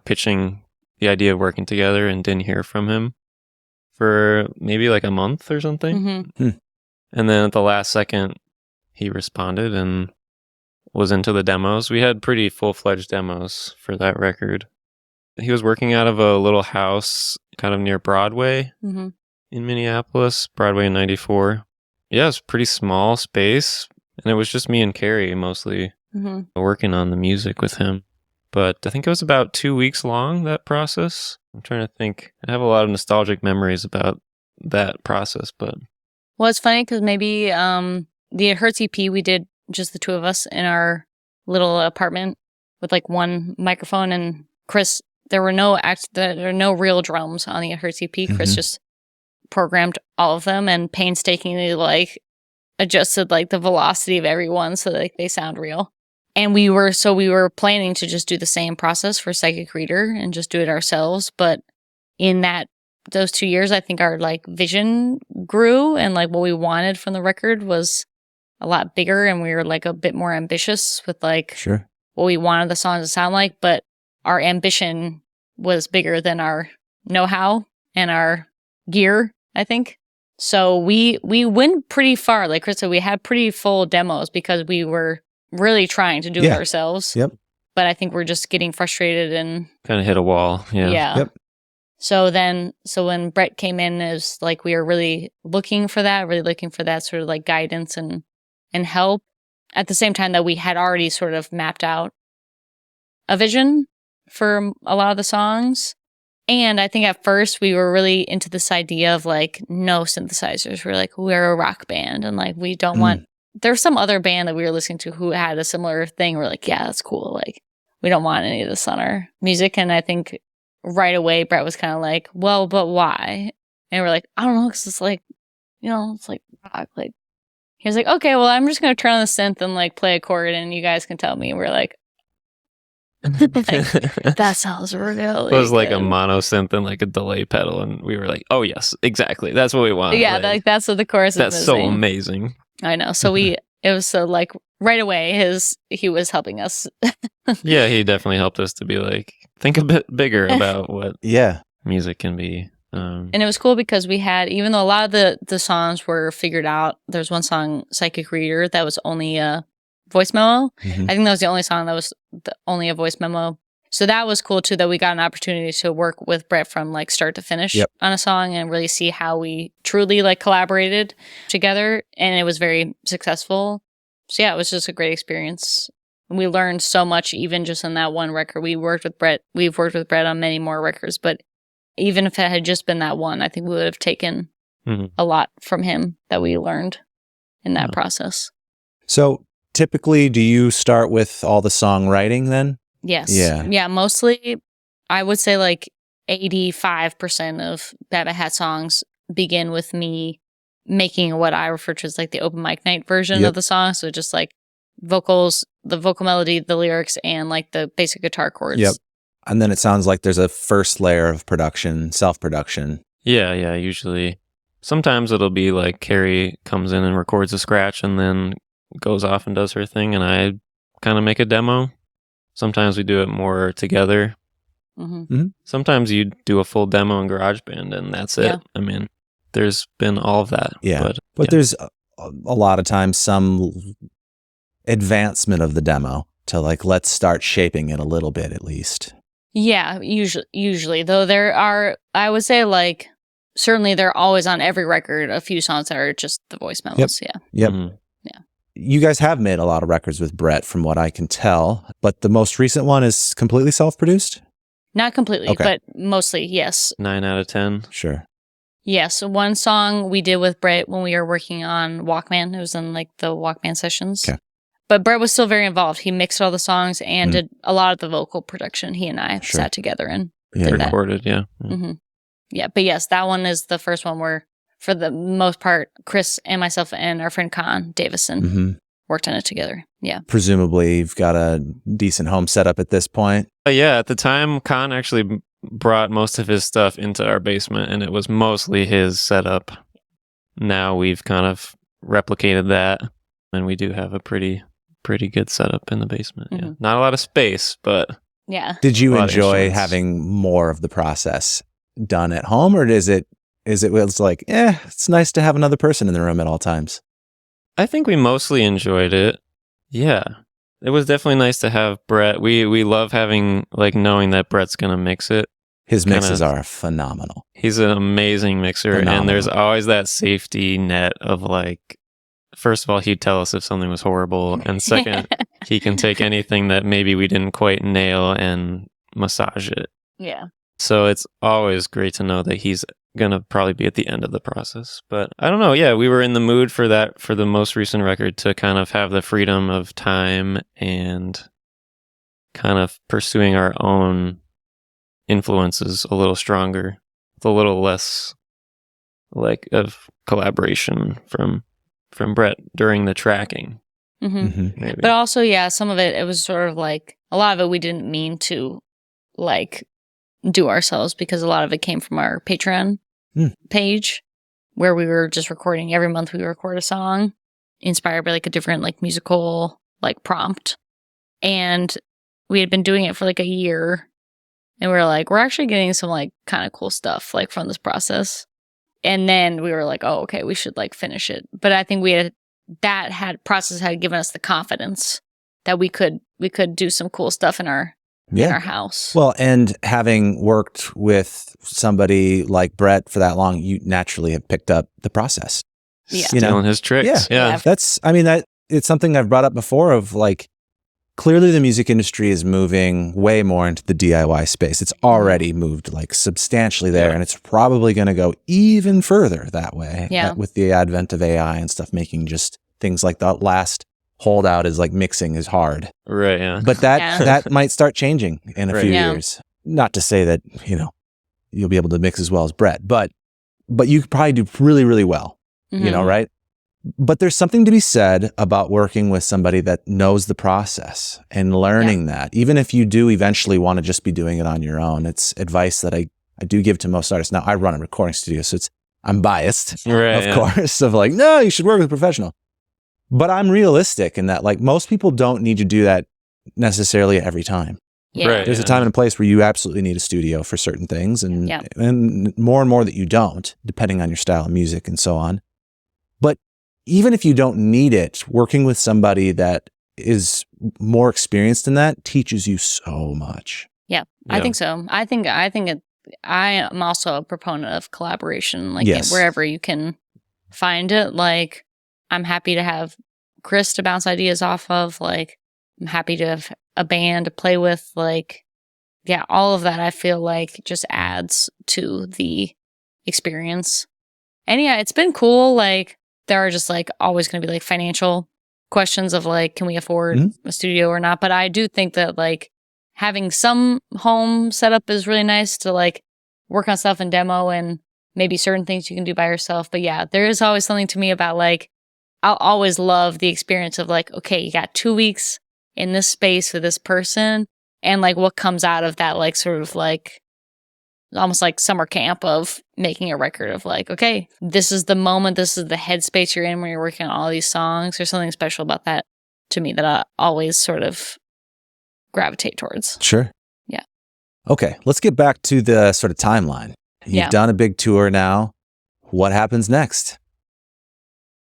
pitching the idea of working together, and didn't hear from him for maybe like a month or something. And then at the last second, he responded and was into the demos. We had pretty full-fledged demos for that record. He was working out of a little house kind of near Broadway in Minneapolis, Broadway and 94. Yeah, it's a pretty small space. And it was just me and Kerry mostly working on the music with him. But I think it was about 2 weeks long, that process. I'm trying to think. I have a lot of nostalgic memories about that process. Well, it's funny because maybe the Hertz EP we did just the two of us in our little apartment with like one microphone. And Chris, there were no real drums on the Hertz EP. Chris just programmed all of them and painstakingly like adjusted like the velocity of everyone so that like, they sound real. And we were planning to just do the same process for Psychic Reader and just do it ourselves. But in those 2 years, I think our like vision grew and like what we wanted from the record was a lot bigger, and we were like a bit more ambitious with like what we wanted the songs to sound like. But our ambition was bigger than our know-how and our gear, I think. So we went pretty far. Like Chris said, we had pretty full demos because we were really trying to do it ourselves. Yep. But I think we're just getting frustrated and kind of hit a wall. Yeah. Yep. So when Brett came in, it was like we were really looking for that sort of like guidance and help at the same time that we had already sort of mapped out a vision. for a lot of the songs. And I think at first we were really into this idea of like no synthesizers. We're like, we're a rock band and like we don't want, there's some other band that we were listening to who had a similar thing. We're like, yeah, that's cool. Like we don't want any of this on our music. And I think right away Brett was kind of like, well, but why? And we're like, I don't know, because it's like, it's like rock. Like he was like, okay, well, I'm just gonna turn on the synth and like play a chord, and you guys can tell me. We're like, that sounds really. It was like good. a mono synth and like a delay pedal, and we were like, "Oh yes, exactly. That's what we want." Yeah, like that's what the chorus is. That's so amazing. I know. So it was so like right away. He was helping us. Yeah, he definitely helped us to be like think a bit bigger about what music can be. And it was cool because we had, even though a lot of the songs were figured out, there's one song, Psychic Reader, that was only a voice memo. I think that was the only song that was only a voice memo. So that was cool too, that we got an opportunity to work with Brett from like start to finish on a song and really see how we truly like collaborated together. And it was very successful. So yeah, it was just a great experience. We learned so much even just in that one record. We've worked with Brett on many more records, but even if it had just been that one, I think we would have taken a lot from him that we learned in that process. So typically, do you start with all the songwriting then? Yes. Yeah, mostly I would say like 85% of Bad Bad Hat songs begin with me making what I refer to as like the open mic night version of the song. So just like vocals, the vocal melody, the lyrics, and like the basic guitar chords. Yep. And then it sounds like there's a first layer of production, self-production. Yeah, usually. Sometimes it'll be like Kerry comes in and records a scratch and then goes off and does her thing, and I kind of make a demo. Sometimes we do it more together. Sometimes you do a full demo in GarageBand, and that's it. I mean, there's been all of that. Yeah, but there's a lot of times some advancement of the demo to like, let's start shaping it a little bit at least. Yeah, usually, though there are, I would say like, certainly there are always on every record a few songs that are just the voice memos. Yep. Yeah. You guys have made a lot of records with Brett from what I can tell, but the most recent one is completely self-produced? Not completely, but mostly, yes. 9 out of 10. Sure. Yes, one song we did with Brett when we were working on Walkman. It was in like the Walkman sessions. Okay. But Brett was still very involved. He mixed all the songs and did a lot of the vocal production. He and I sat together and did that. Recorded, Yeah, but yes, that one is the first one where, for the most part, Chris and myself and our friend Con Davison worked on it together. Yeah. Presumably, you've got a decent home setup at this point. Yeah, at the time, Con actually brought most of his stuff into our basement, and it was mostly his setup. Now we've kind of replicated that, and we do have a pretty good setup in the basement. Yeah, not a lot of space, but Did you enjoy having more of the process done at home, or is it like, it's nice to have another person in the room at all times? I think we mostly enjoyed it. Yeah. It was definitely nice to have Brett. We love having, like, knowing that Brett's going to mix it. His mixes are phenomenal. He's an amazing mixer. And there's always that safety net of, like, first of all, he'd tell us if something was horrible. And second, he can take anything that maybe we didn't quite nail and massage it. Yeah. So it's always great to know that he's going to probably be at the end of the process. But I don't know. Yeah, we were in the mood for that, for the most recent record, to kind of have the freedom of time and kind of pursuing our own influences a little stronger, with a little less like of collaboration from Brett during the tracking. Maybe. But also, some of it was sort of like, a lot of it we didn't mean to like do ourselves, because a lot of it came from our Patreon page, where we were just recording every month. We record a song inspired by like a different like musical like prompt, and we had been doing it for like a year, and we were like, we're actually getting some like kind of cool stuff like from this process. And then we were like, oh, okay, we should like finish it. But I think process had given us the confidence that we could do some cool stuff in our house. Well, and having worked with somebody like Brett for that long, you naturally have picked up the process. Yeah. Stealing his tricks. Yeah. It's something I've brought up before of like, clearly the music industry is moving way more into the DIY space. It's already moved like substantially there, and it's probably going to go even further that way with the advent of AI and stuff, making just things like the last holdout is like mixing is hard. Right, yeah. But that might start changing in a few years. Not to say that, you'll be able to mix as well as Brett, but you could probably do really, really well, right? But there's something to be said about working with somebody that knows the process and learning that, even if you do eventually want to just be doing it on your own. It's advice that I do give to most artists. Now, I run a recording studio, so I'm biased, of course, of like, no, you should work with a professional. But I'm realistic in that, like, most people don't need to do that necessarily every time. Yeah. Right, There's a time and a place where you absolutely need a studio for certain things, and more that you don't, depending on your style of music and so on. But even if you don't need it, working with somebody that is more experienced in that teaches you so much. Yeah, I think so. I am also a proponent of collaboration, like wherever you can find it. Like, I'm happy to have Chris to bounce ideas off of. Like, I'm happy to have a band to play with. Like, all of that I feel like just adds to the experience. And it's been cool. Like, there are just like always going to be like financial questions of like, can we afford a studio or not? But I do think that like having some home setup is really nice to like work on stuff and demo, and maybe certain things you can do by yourself. But there is always something to me about like, I'll always love the experience of like, okay, you got 2 weeks in this space with this person, and like what comes out of that, like sort of like almost like summer camp of making a record of like, okay, this is the moment, this is the headspace you're in when you're working on all these songs. There's something special about that to me that I always sort of gravitate towards. Sure. Yeah. Okay, let's get back to the sort of timeline. You've done a big tour now. What happens next?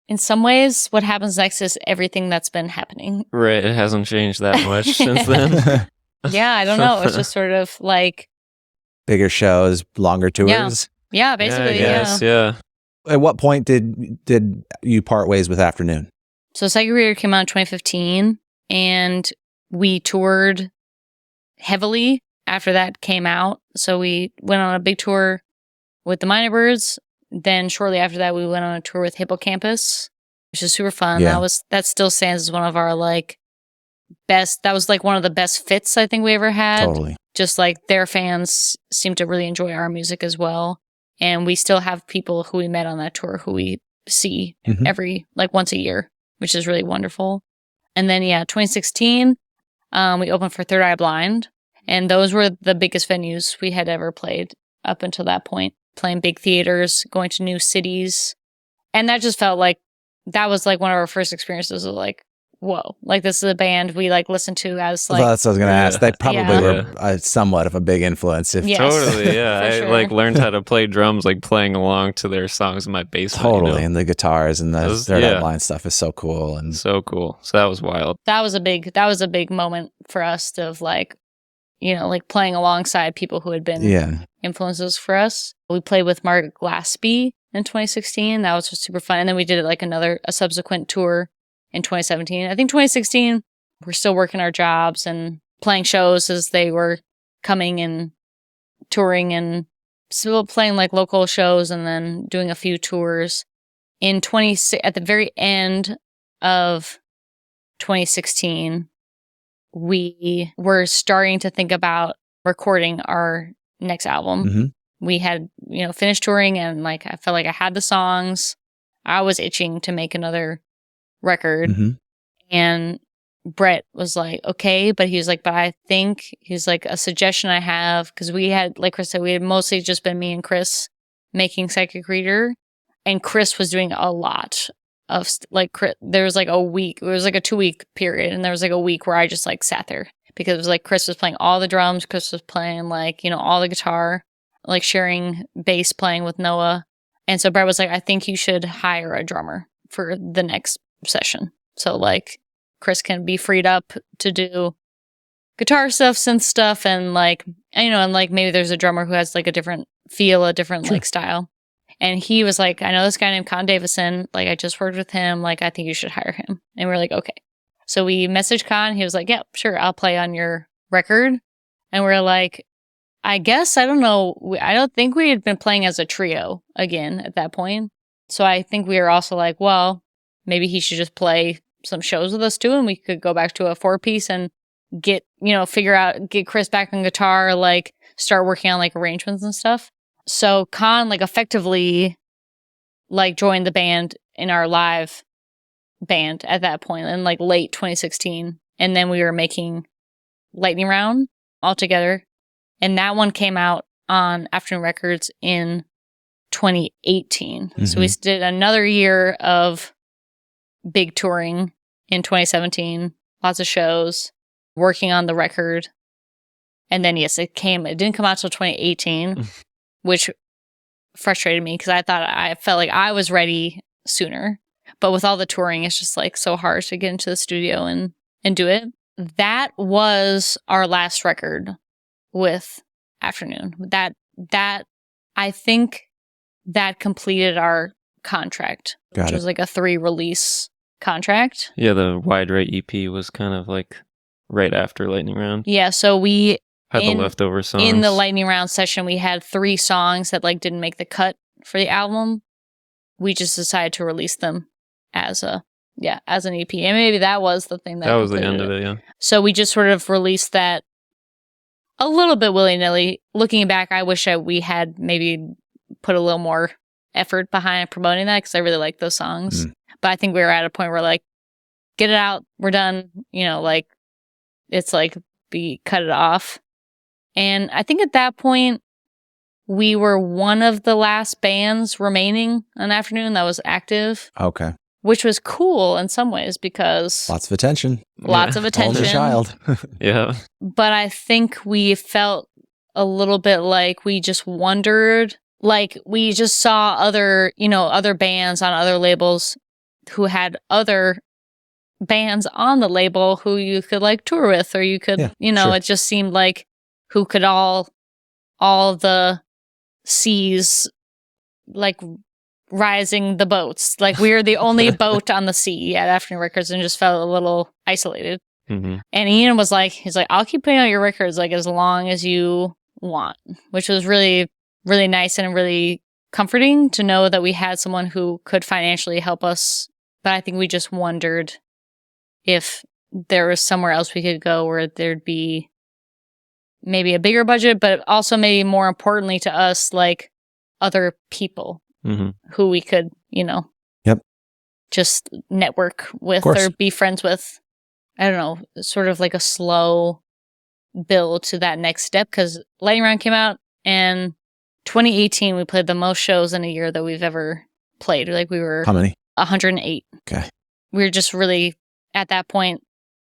In some ways, what happens next is everything that's been happening. Right. It hasn't changed that much since then. I don't know. It's just sort of like bigger shows, longer tours. Yeah, basically. Yeah. At what point did you part ways with Afternoon? So Psychic Reader came out in 2015, and we toured heavily after that came out. So we went on a big tour with the Minor Birds. Then shortly after that, we went on a tour with Hippocampus, which is super fun. Yeah. That still stands as one of our like best. That was like one of the best fits I think we ever had. Totally. Just like their fans seem to really enjoy our music as well. And we still have people who we met on that tour who we see every, like once a year, which is really wonderful. And then, 2016, we opened for Third Eye Blind. And those were the biggest venues we had ever played up until that point, playing big theaters, going to new cities. And that just felt like, that was like one of our first experiences of like, whoa, like this is a band we like listen to as like. Well, that's what I was going to ask. They probably were somewhat of a big influence. Yes. Totally, yeah. I sure. like learned how to play drums, like playing along to their songs in my basement. Totally, and the guitars and the Third Eye Blind stuff is so cool. And so cool. So that was wild. That was a big moment for us of like, like playing alongside people who had been influences for us. We played with Mark Glaspie in 2016. That was just super fun. And then we did like a subsequent tour in 2017. I think 2016, we're still working our jobs and playing shows as they were coming and touring and still playing like local shows and then doing a few tours. At the very end of 2016, we were starting to think about recording our next album. We had, finished touring and like I felt like I had the songs. I was itching to make another record. And Brett was like, okay, but he was like, but I think he's like a suggestion I have, because we had, like Chris said, we had mostly just been me and Chris making Psychic Reader, and Chris was doing a lot of there was like a week, it was like a 2-week period, and there was like a week where I just like sat there because it was like Chris was playing all the drums, Chris was playing like, all the guitar, like sharing bass playing with Noah. And so Brett was like, I think you should hire a drummer for the next session. So like Chris can be freed up to do guitar stuff, synth stuff, and like, and like maybe there's a drummer who has like a different feel, a different like style. And he was like, I know this guy named Con Davison, like I just worked with him, like I think you should hire him. And we were like, okay. So we messaged Con. He was like, yeah, sure, I'll play on your record. And we're like, I guess, I don't know. I don't think we had been playing as a trio again at that point. So I think we were also like, well, maybe he should just play some shows with us too. And we could go back to a 4-piece and get Chris back on guitar, like start working on like arrangements and stuff. So Con like effectively like joined the band in our live band at that point in like late 2016. And then we were making Lightning Round all together. And that one came out on Afternoon Records in 2018. Mm-hmm. So we did another year of big touring in 2017, lots of shows, working on the record. And then, yes, it didn't come out till 2018, which frustrated me because I felt like I was ready sooner. But with all the touring, it's just like so hard to get into the studio and do it. That was our last record with Afternoon. That I think that completed our contract, which was like a 3-release contract. Yeah, the Wide Right EP was kind of like right after Lightning Round. Yeah, so we had the leftover songs. In the Lightning Round session, we had 3 songs that like didn't make the cut for the album. We just decided to release them as an EP. And maybe that was the thing that was the end of it, yeah. So we just sort of released that a little bit willy-nilly. Looking back, I wish we had maybe put a little more effort behind promoting that because I really like those songs. But I think we were at a point where like, get it out, we're done. Like it's like cut it off. And I think at that point, we were one of the last bands remaining on Afternoon that was active. Okay. Which was cool in some ways because... Lots of attention. Only child. Yeah. But I think we felt a little bit like we just wondered, like we just saw other bands on other labels who had other bands on the label who you could like tour with, or you could, sure. It just seemed like who could all the seas, like rising the boats. Like we were the only boat on the sea at Afternoon Records and just felt a little isolated. Mm-hmm. And Ian was like, I'll keep putting out your records like as long as you want, which was really, really nice and really comforting to know that we had someone who could financially help us. But I think we just wondered if there was somewhere else we could go where there'd be maybe a bigger budget, but also maybe more importantly to us, like other people who we could, just network with or be friends with. I don't know, sort of like a slow build to that next step, because Lightning Round came out and 2018 we played the most shows in a year that we've ever played. Like we were... How many? 108. Okay. We were just really at that point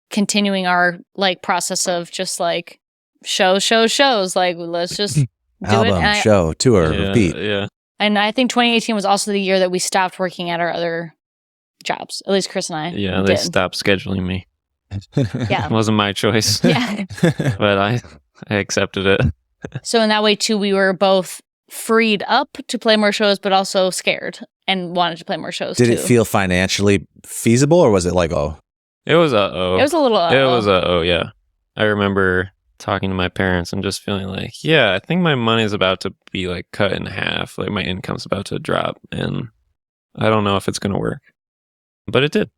continuing our like process of just like shows. Like let's just do Album, it. Show, tour, repeat. Yeah. And I think 2018 was also the year that we stopped working at our other jobs. At least Chris and I. Yeah, they stopped scheduling me. Yeah. It wasn't my choice. Yeah. But I accepted it. So in that way too, we were both freed up to play more shows, but also scared and wanted to play more shows. Did it feel financially feasible, or was it like, It was uh-oh. It was a little It was uh-oh, yeah. I remember talking to my parents and just feeling like, I think my money's about to be like cut in half. Like my income's about to drop and I don't know if it's going to work. But it did.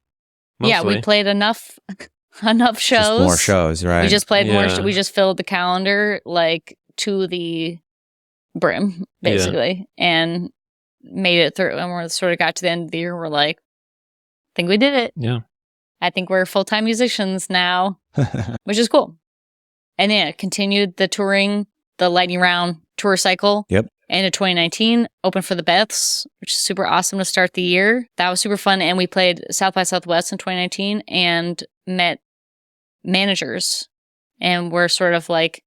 Mostly. Yeah, we played enough shows. Just more shows, right? We just played more. We just filled the calendar like to the brim, basically, and made it through. And we sort of got to the end of the year. We're like, I think we did it. Yeah. I think we're full-time musicians now, which is cool. And then it continued the touring, the Lightning Round tour cycle. Yep. End of 2019, open for the Beths, which is super awesome to start the year. That was super fun. And we played South by Southwest in 2019 and met managers. And we're sort of like,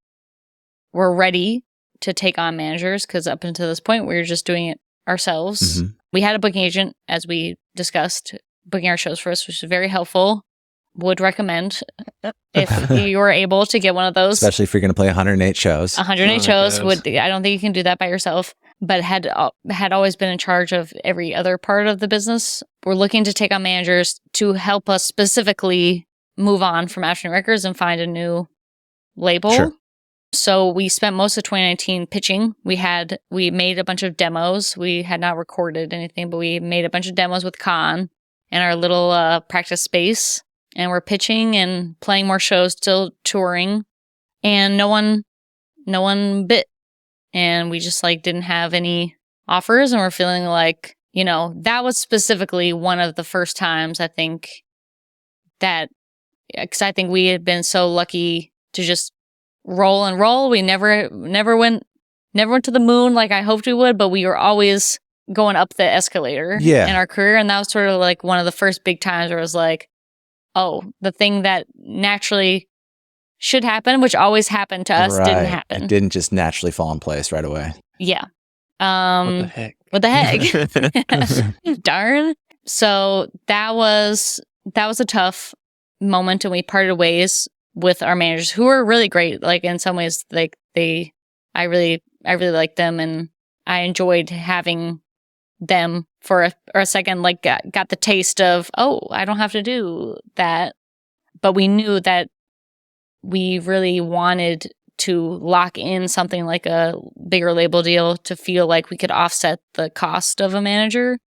we're ready to take on managers because up until this point, we were just doing it ourselves. Mm-hmm. We had a booking agent, as we discussed, booking our shows for us, which is very helpful. Would recommend if you were able to get one of those. Especially if you're going to play 108 shows. 108 shows. I don't think you can do that by yourself, but had always been in charge of every other part of the business. We're looking to take on managers to help us specifically move on from Afternoon Records and find a new label. Sure. So we spent most of 2019 pitching. We made a bunch of demos. We had not recorded anything, but we made a bunch of demos with Con in our little practice space. And we're pitching and playing more shows, still touring. And no one bit. And we just like didn't have any offers. And we're feeling like, you know, that was specifically one of the first times I think that, because I think we had been so lucky to just roll and roll. We never went to the moon like I hoped we would, but we were always going up the escalator in our career. And that was sort of like one of the first big times where it was like, oh, the thing that naturally should happen, which always happened to us, didn't happen. It didn't just naturally fall in place right away. Yeah. What the heck? Darn. So that was a tough moment, and we parted ways with our managers, who were really great. Like in some ways, like I really liked them, and I enjoyed having them for a second. Like got the taste of, oh, I don't have to do that. But we knew that we really wanted to lock in something like a bigger label deal to feel like we could offset the cost of a manager.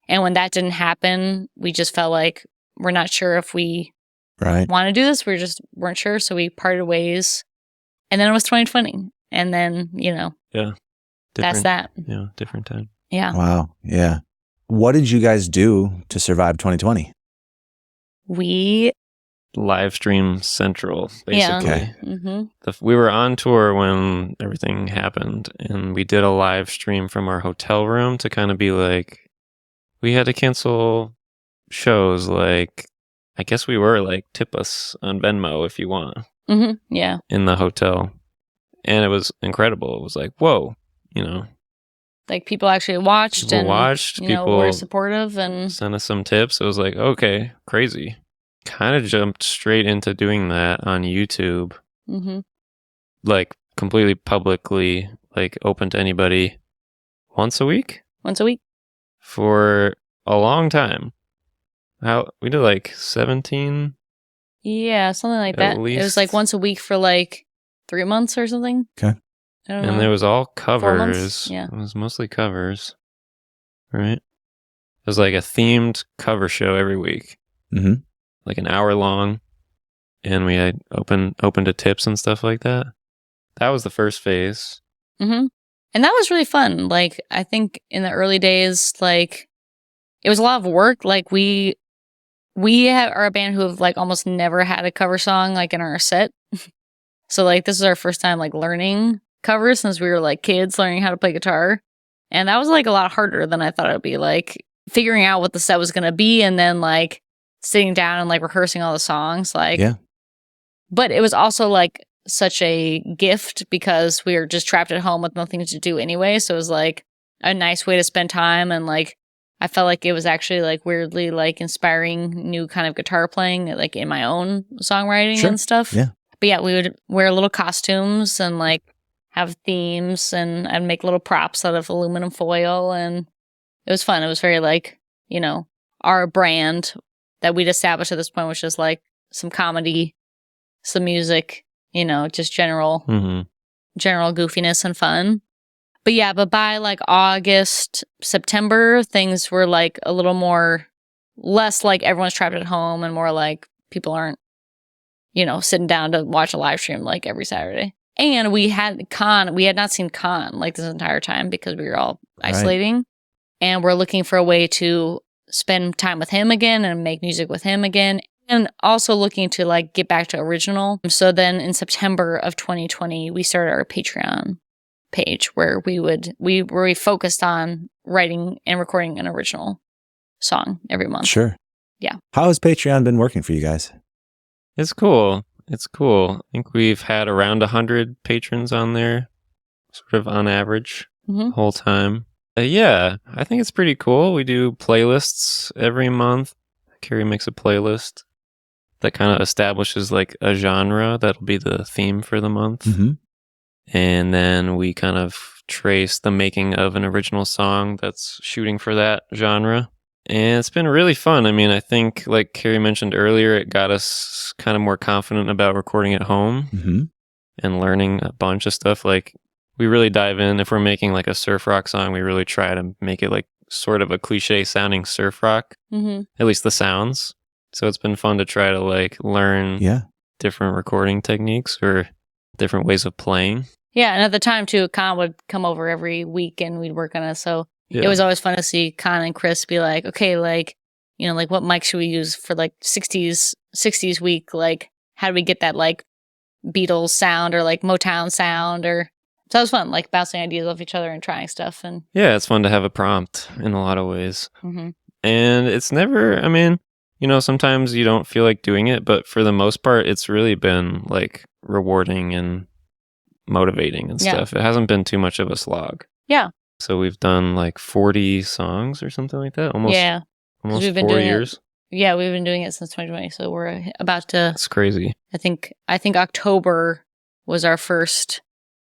And when that didn't happen, we just felt like we're not sure if we want to do this. We just weren't sure. So we parted ways. And then it was 2020. And then, you know, that's that. Yeah, different time. Yeah. Wow. Yeah. What did you guys do to survive 2020? We live stream central, basically. Yeah. Okay. Mm-hmm. We were on tour when everything happened, and we did a live stream from our hotel room to kind of be like, we had to cancel shows. Like, I guess we were like, tip us on Venmo if you want. Mm-hmm. Yeah. In the hotel. And it was incredible. It was like, whoa, you know. Like people actually watched people were supportive and sent us some tips. It was like, okay, crazy. Kind of jumped straight into doing that on YouTube. Mm-hmm. Like completely publicly, like open to anybody once a week for a long time. We did like 17. Yeah, something like that. Least. It was like once a week for like 3 months or something. Okay. I don't know. And there was all 4 covers. months? Yeah. It was mostly covers. Right? It was like a themed cover show every week. Mm-hmm. Like an hour long. And we had open to tips and stuff like that. That was the first phase. Mm-hmm. And that was really fun. Like, I think in the early days, like, it was a lot of work. Like, we are a band who have, like, almost never had a cover song, like, in our set. So, like, this is our first time, like, learning covers since we were, like, kids learning how to play guitar. And that was, like, a lot harder than I thought it would be. Like, figuring out what the set was going to be and then, like, sitting down and, like, rehearsing all the songs. Like, yeah. But it was also, like, such a gift because we were just trapped at home with nothing to do anyway. So it was, like, a nice way to spend time. And, like, I felt like it was actually, like, weirdly, like, inspiring new kind of guitar playing, like, in my own songwriting and stuff. Yeah. But yeah, we would wear little costumes and, like, have themes, and I'd make little props out of aluminum foil. And it was fun. It was very, like, you know, our brand that we'd established at this point, which is, like, some comedy, some music, you know, just general goofiness and fun. But yeah, but by like August, September, things were like a little more, less like everyone's trapped at home and more like people aren't, you know, sitting down to watch a live stream like every Saturday. And we had not seen Con like this entire time because we were all isolating. And we're looking for a way to spend time with him again and make music with him again. And also looking to like get back to original. So then in September of 2020, we started our Patreon page where we focused on writing and recording an original song every month. Sure. Yeah. How has Patreon been working for you guys? It's cool. I think we've had around 100 patrons on there, sort of on average, the whole time. Yeah, I think it's pretty cool. We do playlists every month. Kerry makes a playlist that kind of establishes like a genre that'll be the theme for the month. Mm-hmm. And then we kind of trace the making of an original song that's shooting for that genre. And it's been really fun. I mean, I think, like Kerry mentioned earlier, it got us kind of more confident about recording at home Mm-hmm. and learning a bunch of stuff. Like, we really dive in. If we're making like a surf rock song, we really try to make it like sort of a cliche sounding surf rock, at least the sounds. So it's been fun to try to like learn different recording techniques or different ways of playing. Yeah, and at the time too, Con would come over every week and we'd work on it. So it was always fun to see Con and Chris be like, okay, like, you know, like what mic should we use for like 60s week? Like, how do we get that like Beatles sound or like Motown sound? Or so it was fun, like bouncing ideas off each other and trying stuff. And yeah, it's fun to have a prompt in a lot of ways. And it's never, I mean, you know, sometimes you don't feel like doing it, but for the most part, it's really been like rewarding and motivating and stuff. It hasn't been too much of a slog. Yeah. So we've done like 40 songs or something like that. Almost 4 years. We've been doing it since 2020. So we're about to. That's crazy. I think October was our first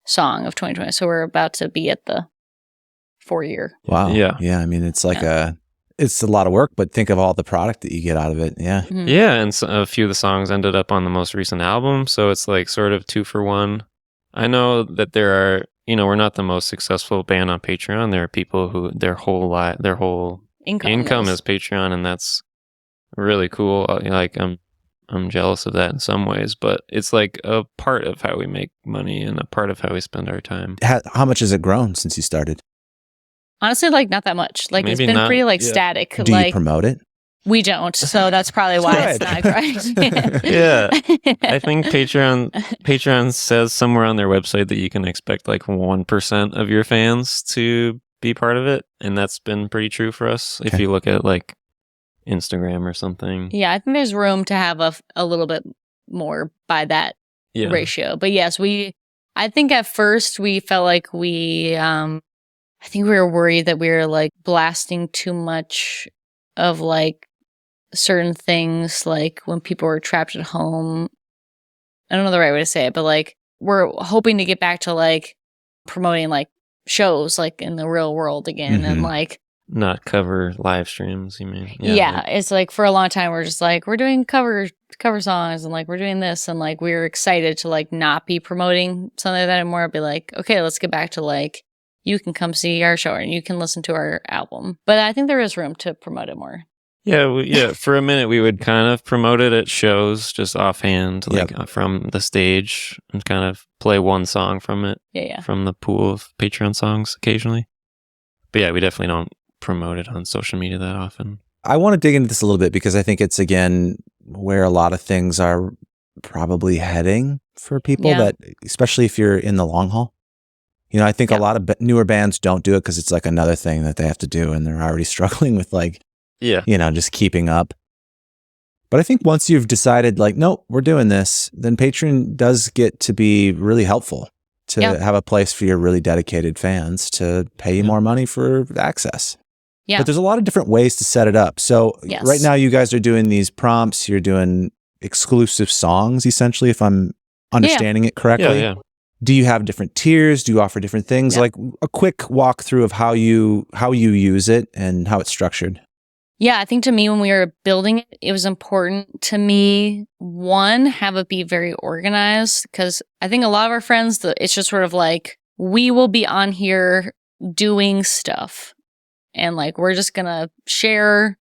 song of 2020. So we're about to be at the 4-year. Wow. Yeah. Yeah. I mean, it's like it's a lot of work, but think of all the product that you get out of it. Yeah. Mm-hmm. Yeah. And a few of the songs ended up on the most recent album. So it's like sort of 2 for 1. I know that there are, you know, we're not the most successful band on Patreon. There are people who their whole income is Patreon, and that's really cool. Like I'm jealous of that in some ways, but it's like a part of how we make money and a part of how we spend our time. How much has it grown since you started? Honestly, like not that much. Like Maybe it's been not, pretty like static. Do like you promote it? we don't, so that's probably why it's not growing. Yeah, I think Patreon says somewhere on their website that you can expect like 1% of your fans to be part of it, and that's been pretty true for us. If you look at like Instagram or something. Yeah, I think there's room to have a little bit more by that ratio. But yes, I think at first we felt like I think we were worried that we were like blasting too much of like certain things, like when people were trapped at home. I don't know the right way to say it, but like we're hoping to get back to like promoting like shows like in the real world again and like not cover live streams, you mean? Yeah, it's like for a long time we're just like we're doing cover songs and like we're doing this and like we're excited to like not be promoting something like that anymore. Be like, okay, let's get back to like you can come see our show and you can listen to our album. But I think there is room to promote it more. Yeah, for a minute we would kind of promote it at shows just offhand, like from the stage, and kind of play one song from it. From the pool of Patreon songs occasionally. But yeah, we definitely don't promote it on social media that often. I want to dig into this a little bit because I think it's, again, where a lot of things are probably heading for people, that especially if you're in the long haul. You know, I think a lot of newer bands don't do it because it's like another thing that they have to do and they're already struggling with like, you know, just keeping up. But I think once you've decided like, nope, we're doing this, then Patreon does get to be really helpful to have a place for your really dedicated fans to pay you more money for access. Yeah. But there's a lot of different ways to set it up. So right now you guys are doing these prompts, you're doing exclusive songs essentially, if I'm understanding it correctly. Yeah. Do you have different tiers? Do you offer different things? Like a quick walkthrough of how you use it and how it's structured. Yeah, I think to me, when we were building it, it was important to me, one, have it be very organized, because I think a lot of our friends, it's just sort of like, we will be on here doing stuff. And like, we're just going to share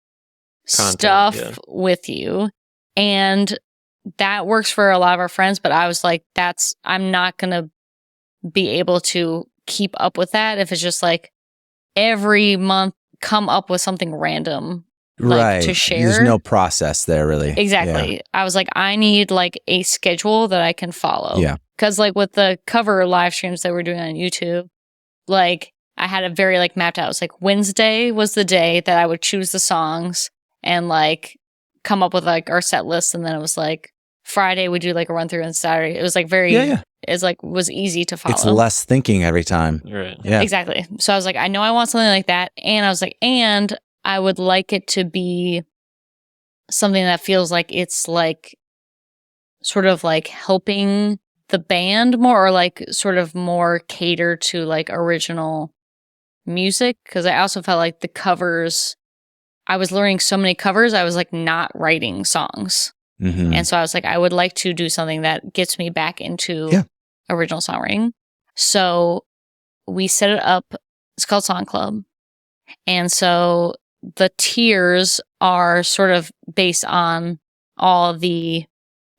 stuff with you. And that works for a lot of our friends. But I was like, I'm not going to be able to keep up with that if it's just like every month come up with something random. Like, to share. There's no process there, really. Exactly. Yeah. I was like, I need like a schedule that I can follow. Yeah. Because like with the cover live streams that we're doing on YouTube, like I had a very like mapped out. It was like Wednesday was the day that I would choose the songs and like come up with like our set list, and then it was like Friday we do like a run through, and Saturday it was like very it's like was easy to follow. It's less thinking every time. Right. Yeah. Exactly. So I was like, I know I want something like that, and I was like, and I would like it to be something that feels like it's like sort of like helping the band more, or like sort of more cater to like original music. Because I also felt like the covers, I was learning so many covers, I was like not writing songs. Mm-hmm. And so I was like, I would like to do something that gets me back into original songwriting. So we set it up. It's called Song Club. And so the tiers are sort of based on all the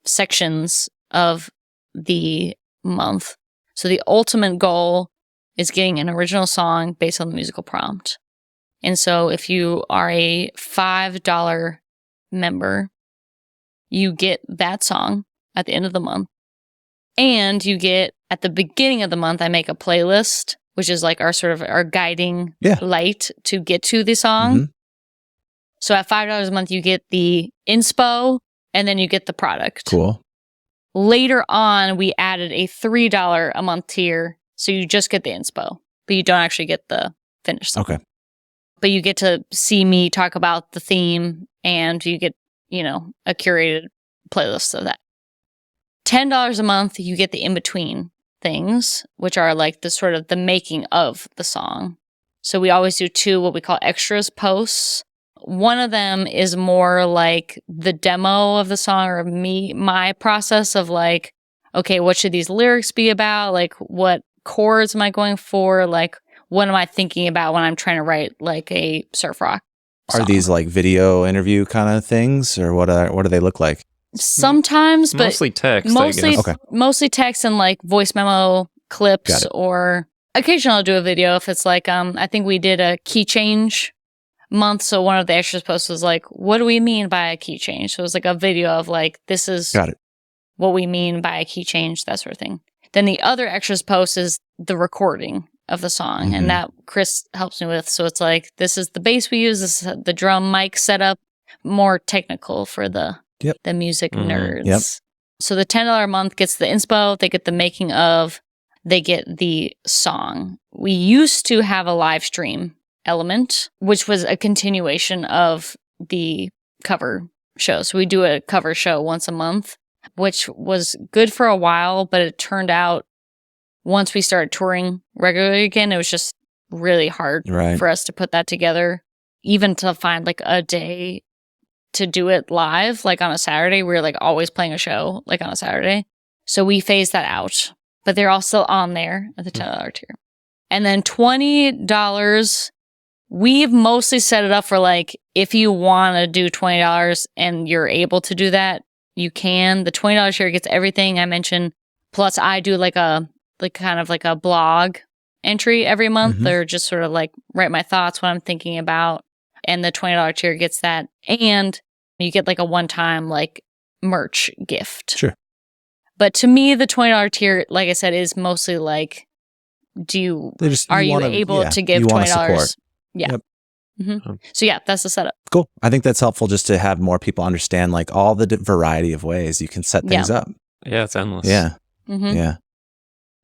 sections of the month. So the ultimate goal is getting an original song based on the musical prompt. And so if you are a $5 member, you get that song at the end of the month. And you get, at the beginning of the month, I make a playlist, which is like our sort of our guiding light to get to the song. Mm-hmm. So at $5 a month, you get the inspo and then you get the product. Cool. Later on, we added a $3 a month tier. So you just get the inspo, but you don't actually get the finished song. Okay. But you get to see me talk about the theme and you get, a curated playlist of that. $10 a month, you get the in-between things, which are like the sort of the making of the song. So we always do 2 what we call extras posts. One of them is more like the demo of the song or my process of like, okay, what should these lyrics be about? Like, what chords am I going for? Like, what am I thinking about when I'm trying to write like a surf rock song? Are these like video interview kind of things, or what do they look like? Sometimes, but mostly text. Mostly, I guess. Okay. mostly text and like voice memo clips, or occasionally I'll do a video if it's like I think we did a key change month, so one of the extras posts was like, what do we mean by a key change? So it was like a video of like, this is what we mean by a key change, that sort of thing. Then the other extras post is the recording of the song, and that Chris helps me with. So it's like, this is the bass we use, this is the drum mic setup, more technical for the music nerds. Yep. So the $10 a month gets the inspo, they get the making of, they get the song. We used to have a live stream element, which was a continuation of the cover show. So we do a cover show once a month, which was good for a while, but it turned out once we started touring regularly again, it was just really hard for us to put that together, even to find like a day to do it live, like on a Saturday. We were like always playing a show like on a Saturday. So we phased that out, but they're all still on there at the $10 tier. And then $20, we've mostly set it up for like, if you want to do $20 and you're able to do that, you can. The $20 tier gets everything I mentioned. Plus I do like kind of like a blog entry every month, or just sort of like write my thoughts, what I'm thinking about. And the $20 tier gets that. And you get like a one-time like merch gift. Sure. But to me, the $20 tier, like I said, is mostly like, are you able to give $20? Yeah. Yep. Mm-hmm. So yeah, that's the setup. Cool. I think that's helpful just to have more people understand like all the variety of ways you can set things up. Yeah, it's endless. Yeah. Mm-hmm. Yeah.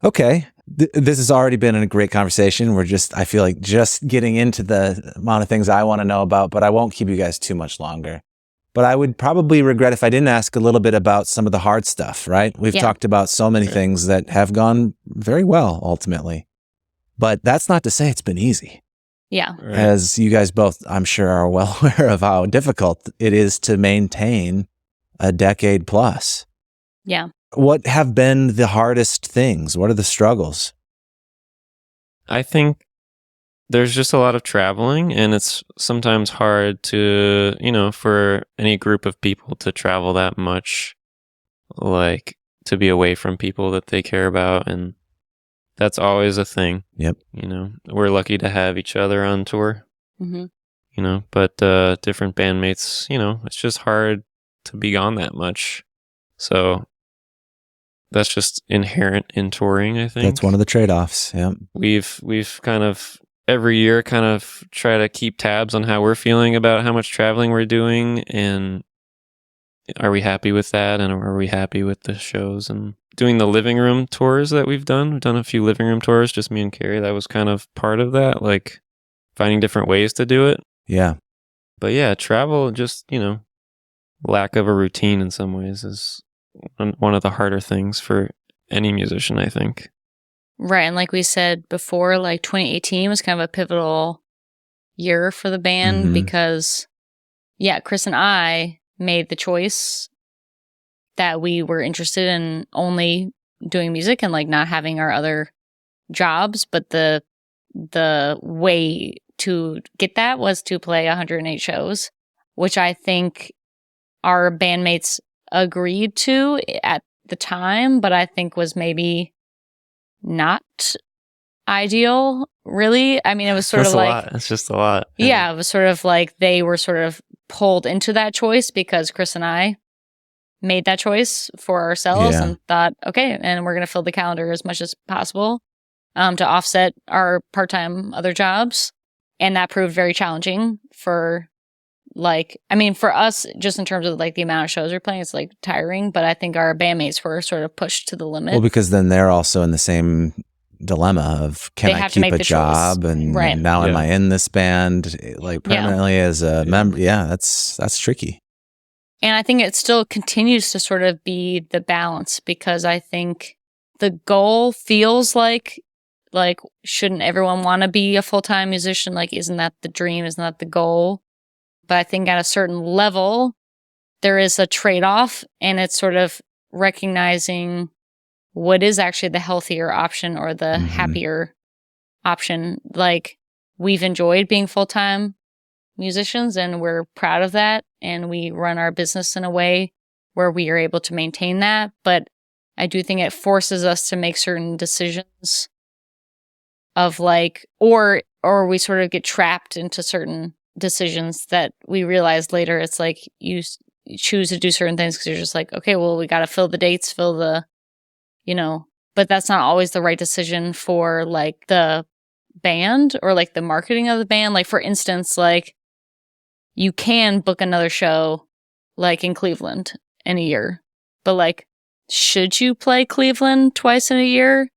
Okay. This has already been a great conversation. I feel like just getting into the amount of things I want to know about, but I won't keep you guys too much longer. But I would probably regret if I didn't ask a little bit about some of the hard stuff, right? We've talked about so many things that have gone very well ultimately, but that's not to say it's been easy. Yeah. Right. As you guys both, I'm sure, are well aware of how difficult it is to maintain a decade plus. Yeah. What have been the hardest things? What are the struggles? I think there's just a lot of traveling, and it's sometimes hard to, for any group of people to travel that much, like to be away from people that they care about. And that's always a thing. Yep. We're lucky to have each other on tour, but different bandmates, it's just hard to be gone that much. So that's just inherent in touring, I think. That's one of the trade-offs. Yeah. We've kind of every year kind of try to keep tabs on how we're feeling about how much traveling we're doing, and are we happy with that, and are we happy with the shows, and doing the living room tours that we've done. We've done a few living room tours, just me and Kerry. That was kind of part of that, like finding different ways to do it. Yeah. But yeah, travel, just, lack of a routine in some ways is one of the harder things for any musician, I think. Right. And like we said before, like 2018 was kind of a pivotal year for the band because Chris and I made the choice that we were interested in only doing music and like not having our other jobs, but the way to get that was to play 108 shows, which I think our bandmates agreed to at the time, but I think was maybe not ideal, really. I mean, it was sort That's of a like lot. It's just a lot. yeah, it was sort of like they were sort of pulled into that choice because Chris and I made that choice for ourselves and thought, okay, and we're going to fill the calendar as much as possible to offset our part-time other jobs. And that proved very challenging for for us, just in terms of like the amount of shows we're playing, it's like tiring, but I think our bandmates were sort of pushed to the limit. Well, because then they're also in the same dilemma of can I keep a job and now am I in this band like permanently as a member? Yeah, that's tricky. And I think it still continues to sort of be the balance, because I think the goal feels like shouldn't everyone want to be a full-time musician? Like, isn't that the dream? Isn't that the goal? But I think at a certain level, there is a trade-off, and it's sort of recognizing what is actually the healthier option or the happier option. Like, we've enjoyed being full-time musicians and we're proud of that, and we run our business in a way where we are able to maintain that. But I do think it forces us to make certain decisions of like, or we sort of get trapped into certain decisions that we realize later. It's like you choose to do certain things because you're just like, okay, well, we got to fill the dates, but that's not always the right decision for like the band or like the marketing of the band. Like, for instance, like you can book another show like in Cleveland in a year, but like, should you play Cleveland twice in a year?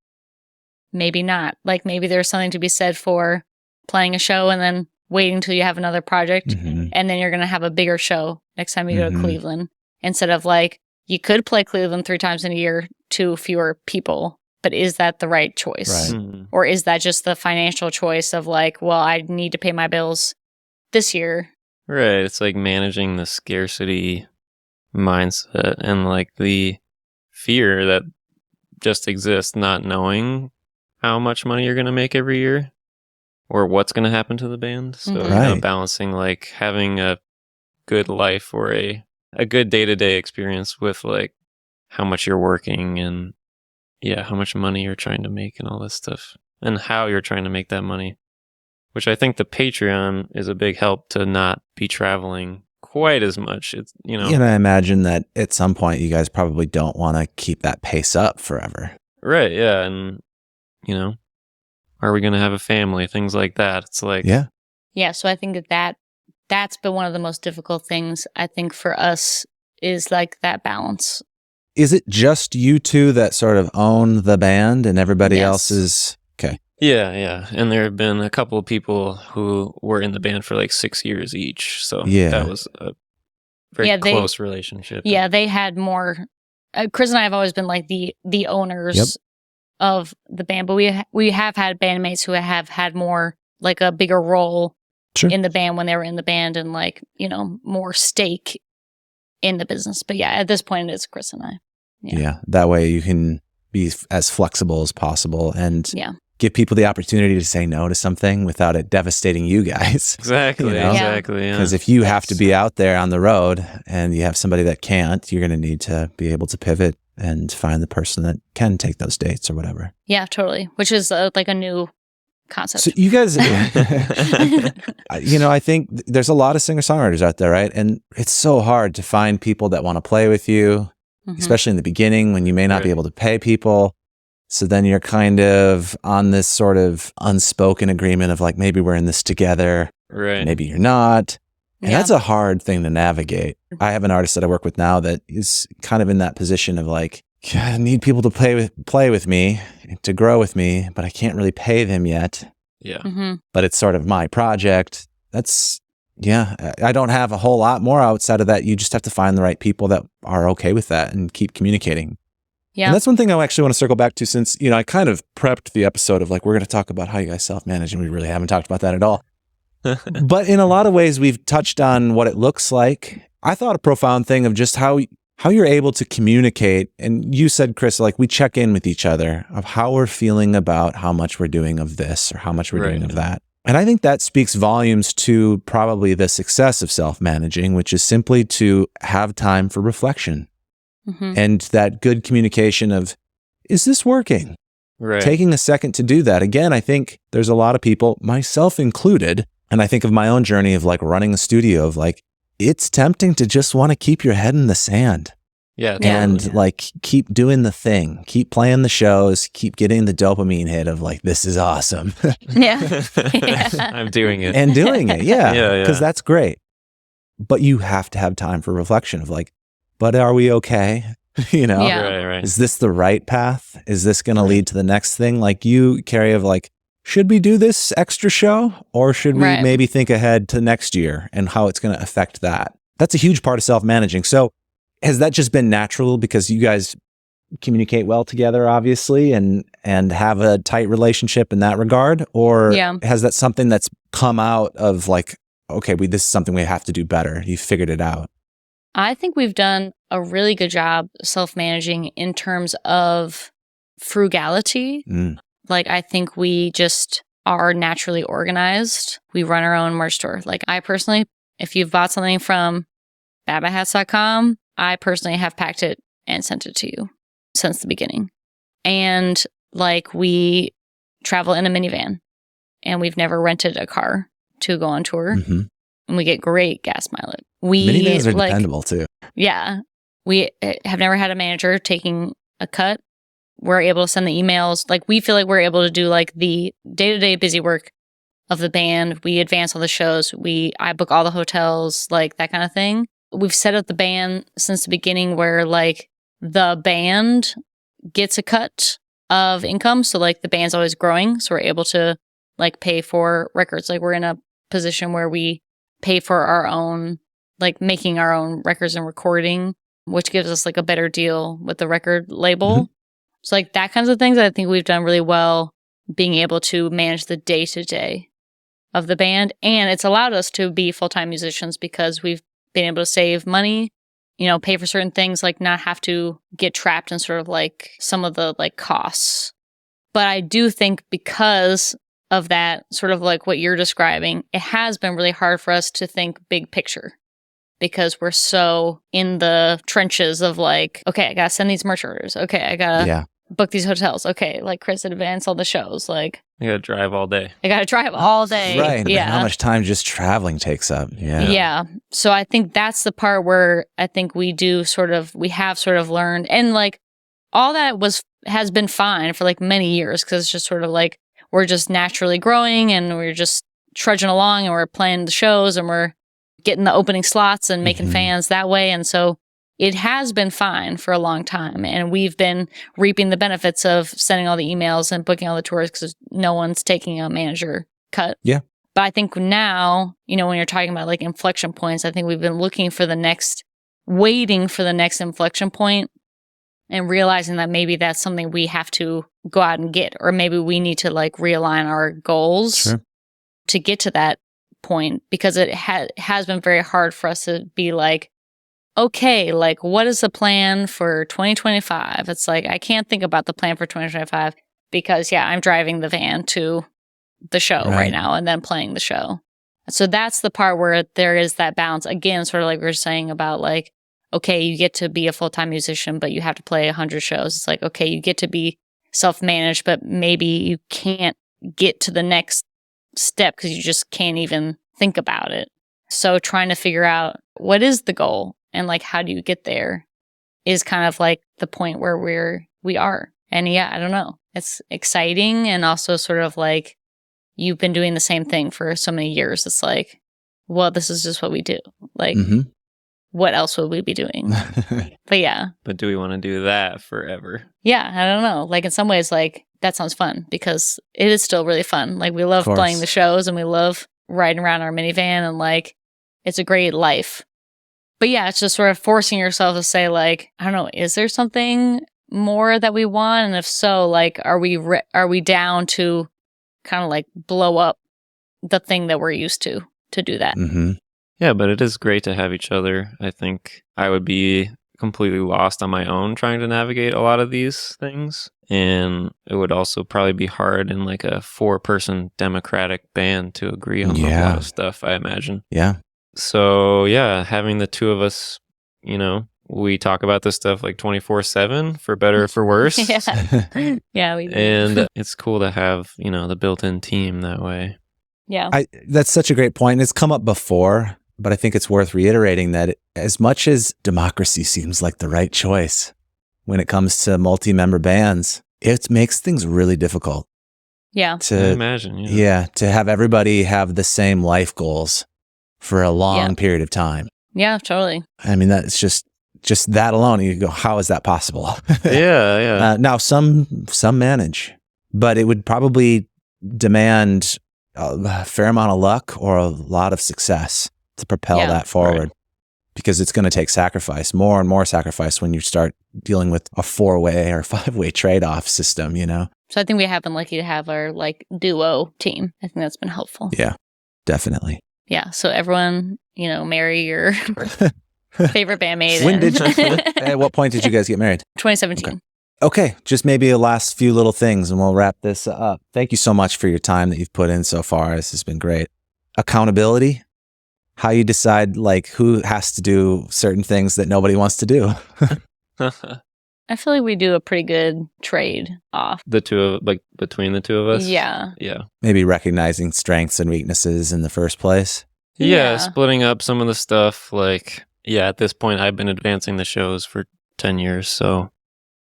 Maybe not. Like, maybe there's something to be said for playing a show and then waiting until you have another project, and then you're going to have a bigger show next time you go to Cleveland, instead of like, you could play Cleveland 3 times in a year to fewer people, but is that the right choice? Right. Or is that just the financial choice of like, well, I need to pay my bills this year? Right. It's like managing the scarcity mindset and like the fear that just exists, not knowing how much money you're going to make every year or what's going to happen to the band. So balancing like having a good life or a good day-to-day experience with like how much you're working and how much money you're trying to make and all this stuff and how you're trying to make that money, which I think the Patreon is a big help to not be traveling quite as much. It's, And I imagine that at some point you guys probably don't want to keep that pace up forever. Right. Yeah. And, are we going to have a family? Things like that. It's like, Yeah. So I think that's been one of the most difficult things, I think, for us, is like that balance. Is it just you two that sort of own the band and everybody else is okay? Yeah. And there have been a couple of people who were in the band for like 6 years each. So that was a very close relationship. Yeah, they had more. Chris and I have always been like the owners of the band, but we have had bandmates who have had more, like a bigger role in the band when they were in the band, and like, more stake in the business. But at this point it's Chris and I. Yeah. That way you can be as flexible as possible and give people the opportunity to say no to something without it devastating you guys. Exactly. Exactly. Yeah. Because if you have to be out there on the road and you have somebody that can't, you're going to need to be able to pivot and find the person that can take those dates or whatever. Yeah, totally. Which is like a new concept. So you guys, I think there's a lot of singer-songwriters out there, right? And it's so hard to find people that want to play with you, especially in the beginning when you may not be able to pay people. So then you're kind of on this sort of unspoken agreement of like, maybe we're in this together, maybe you're not. And that's a hard thing to navigate. I have an artist that I work with now that is kind of in that position of like, I need people to play with me, to grow with me, but I can't really pay them yet. Yeah. But it's sort of my project. That's, I don't have a whole lot more outside of that. You just have to find the right people that are okay with that and keep communicating. Yeah. And that's one thing I actually want to circle back to, since, I kind of prepped the episode of like, we're going to talk about how you guys self-manage, and we really haven't talked about that at all. But in a lot of ways, we've touched on what it looks like. I thought a profound thing of just how you're able to communicate. And you said, Chris, like we check in with each other of how we're feeling about how much we're doing of this or how much we're doing of that. And I think that speaks volumes to probably the success of self-managing, which is simply to have time for reflection and that good communication of, is this working? Right. Taking a second to do that. Again, I think there's a lot of people, myself included, and I think of my own journey of like running a studio of like, it's tempting to just want to keep your head in the sand. Yeah. Totally. And like keep doing the thing, keep playing the shows, keep getting the dopamine hit of like, this is awesome. Yeah. I'm doing it. And doing it. Yeah. Yeah. Because that's great. But you have to have time for reflection of like, but are we okay? You know, Right. Is this the right path? Is this going to lead to the next thing? Like you, Kerry, of like, should we do this extra show or should we maybe think ahead to next year and how it's going to affect that? That's a huge part of self-managing. So has that just been natural because you guys communicate well together, obviously, and have a tight relationship in that regard? Or has that something that's come out of like, okay, this is something we have to do better. You figured it out. I think we've done a really good job self-managing in terms of frugality. Like, I think we just are naturally organized. We run our own merch store. Like, I personally, if you've bought something from badbadhats.com, I personally have packed it and sent it to you since the beginning. And like, we travel in a minivan and we've never rented a car to go on tour. And we get great gas mileage. Minivans are dependable too. Yeah. We have never had a manager taking a cut. We're able to send the emails. Like, we feel like we're able to do like the day-to-day busy work of the band. We advance all the shows. I book all the hotels, like that kind of thing. We've set up the band since the beginning where like the band gets a cut of income. So like the band's always growing. So we're able to like pay for records. Like, we're in a position where we pay for our own, like making our own records and recording, which gives us like a better deal with the record label. So like that kinds of things, I think we've done really well being able to manage the day-to-day of the band. And it's allowed us to be full-time musicians because we've been able to save money, you know, pay for certain things, like not have to get trapped in sort of like some of the like costs. But I do think because of that, sort of like what you're describing, it has been really hard for us to think big picture because we're so in the trenches of like, okay, I gotta send these merch orders. Okay, I gotta book these hotels. Okay, like Chris advanced all the shows. Like, I gotta drive all day. Right. Yeah. How much time just traveling takes up. Yeah. So I think that's the part where I think we have sort of learned, and like all that has been fine for like many years because it's just sort of like we're just naturally growing and we're just trudging along and we're playing the shows and we're getting the opening slots and making fans that way. And so it has been fine for a long time. And we've been reaping the benefits of sending all the emails and booking all the tours because no one's taking a manager cut. Yeah. But I think now, you know, when you're talking about like inflection points, I think we've been waiting for the next inflection point and realizing that maybe that's something we have to go out and get, or maybe we need to like realign our goals to get to that point, because it has been very hard for us to be like, okay, like what is the plan for 2025? It's like, I can't think about the plan for 2025 because I'm driving the van to the show right now and then playing the show. So that's the part where there is that balance. Again, sort of like we were saying about like, okay, you get to be a full-time musician, but you have to play 100 shows. It's like, okay, you get to be self-managed, but maybe you can't get to the next step because you just can't even think about it. So trying to figure out what is the goal and like how do you get there is kind of like the point where we are. And I don't know. It's exciting and also sort of like you've been doing the same thing for so many years. It's like, well, this is just what we do. Like, what else would we be doing? But do we want to do that forever? Yeah, I don't know. Like in some ways, like that sounds fun because it is still really fun. Like we love playing the shows and we love riding around our minivan and like it's a great life. But it's just sort of forcing yourself to say like, I don't know, is there something more that we want? And if so, like, are we down to kind of like blow up the thing that we're used to do that. Mm-hmm. Yeah, but it is great to have each other. I think I would be completely lost on my own trying to navigate a lot of these things. And it would also probably be hard in like a 4-person democratic band to agree on a lot of stuff, I imagine. Yeah. So yeah, having the two of us, we talk about this stuff like 24/7 for better or for worse. Yeah, we do. And it's cool to have, the built-in team that way. Yeah. That's such a great point. It's come up before, but I think it's worth reiterating that as much as democracy seems like the right choice when it comes to multi-member bands, it makes things really difficult. Yeah. I imagine. Yeah. To have everybody have the same life goals for a long period of time. Yeah, totally. I mean, that's just that alone. You go, how is that possible? Yeah. Now some manage, but it would probably demand a fair amount of luck or a lot of success to propel that forward. Right. Because it's going to take sacrifice, more and more sacrifice when you start dealing with a 4-way or 5-way trade-off system, So I think we have been lucky to have our like duo team. I think that's been helpful. Yeah, definitely. Yeah. So everyone, marry your favorite bandmate. When did at what point did you guys get married? 2017. Okay. Just maybe a last few little things and we'll wrap this up. Thank you so much for your time that you've put in so far. This has been great. Accountability. How you decide like who has to do certain things that nobody wants to do. I feel like we do a pretty good trade off. Between the two of us? Yeah. Yeah. Maybe recognizing strengths and weaknesses in the first place. Yeah, splitting up some of the stuff. Like, at this point, I've been advancing the shows for 10 years, so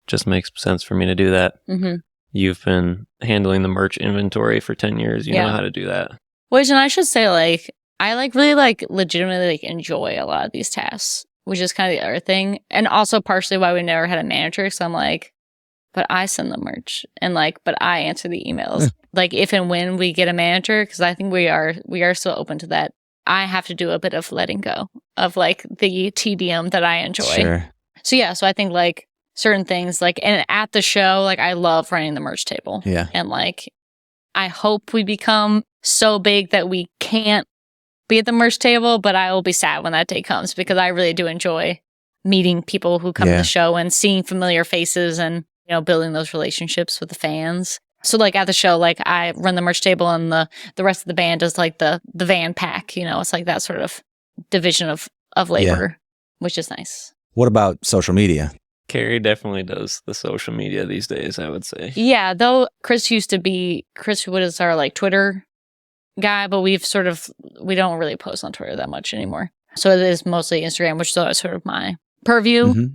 just makes sense for me to do that. Mm-hmm. You've been handling the merch inventory for 10 years. You know how to do that. Which, and I should say, like, I really legitimately enjoy a lot of these tasks, which is kind of the other thing. And also partially why we never had a manager. So I'm like, but I send the merch and but I answer the emails. Like if and when we get a manager, because I think we are still open to that. I have to do a bit of letting go of like the TDM that I enjoy. Sure. So so I think like certain things and at the show, like I love running the merch table. Yeah. And I hope we become so big that we can't be at the merch table, but I will be sad when that day comes because I really do enjoy meeting people who come to the show and seeing familiar faces and, building those relationships with the fans. So at the show, I run the merch table and the rest of the band does the van pack, it's like that sort of division of labor, which is nice. What about social media? Kerry definitely does the social media these days, I would say. Yeah, though Chris Wood is our Twitter guy, but we don't really post on Twitter that much anymore. So it is mostly Instagram, which is sort of my purview. Mm-hmm.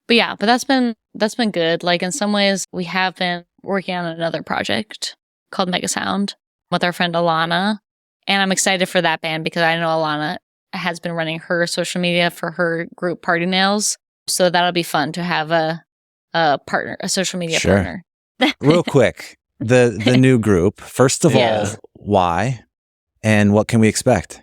But that's been good. In some ways, we have been working on another project called Mega Sound with our friend Alana. And I'm excited for that band because I know Alana has been running her social media for her group Party Nails. So that'll be fun to have a partner, a social media partner. Real quick, the new group. First of all, why? And what can we expect?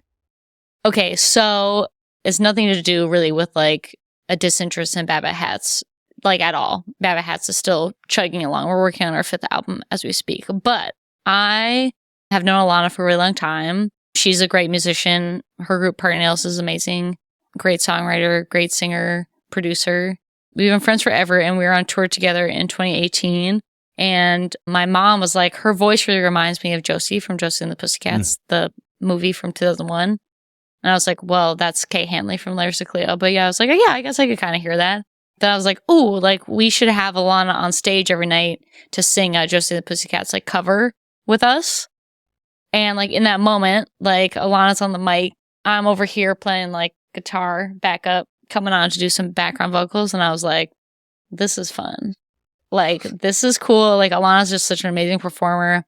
Okay, so it's nothing to do really with a disinterest in Bad Bad Hats, at all. Bad Bad Hats is still chugging along. We're working on our 5th album as we speak. But I have known Alana for a really long time. She's a great musician. Her group Party Nails is amazing. Great songwriter, great singer, producer. We've been friends forever, and we were on tour together in 2018. And my mom was like, her voice really reminds me of Josie from Josie and the Pussycats, the movie from 2001. And I was like, well, that's Kay Hanley from Lyrics of Cleo. But I was like, oh, yeah, I guess I could kind of hear that. Then I was like, ooh, we should have Alana on stage every night to sing Josie and the Pussycats cover with us. And in that moment, Alana's on the mic, I'm over here playing guitar backup, coming on to do some background vocals. And I was like, this is fun. This is cool. Alana's just such an amazing performer.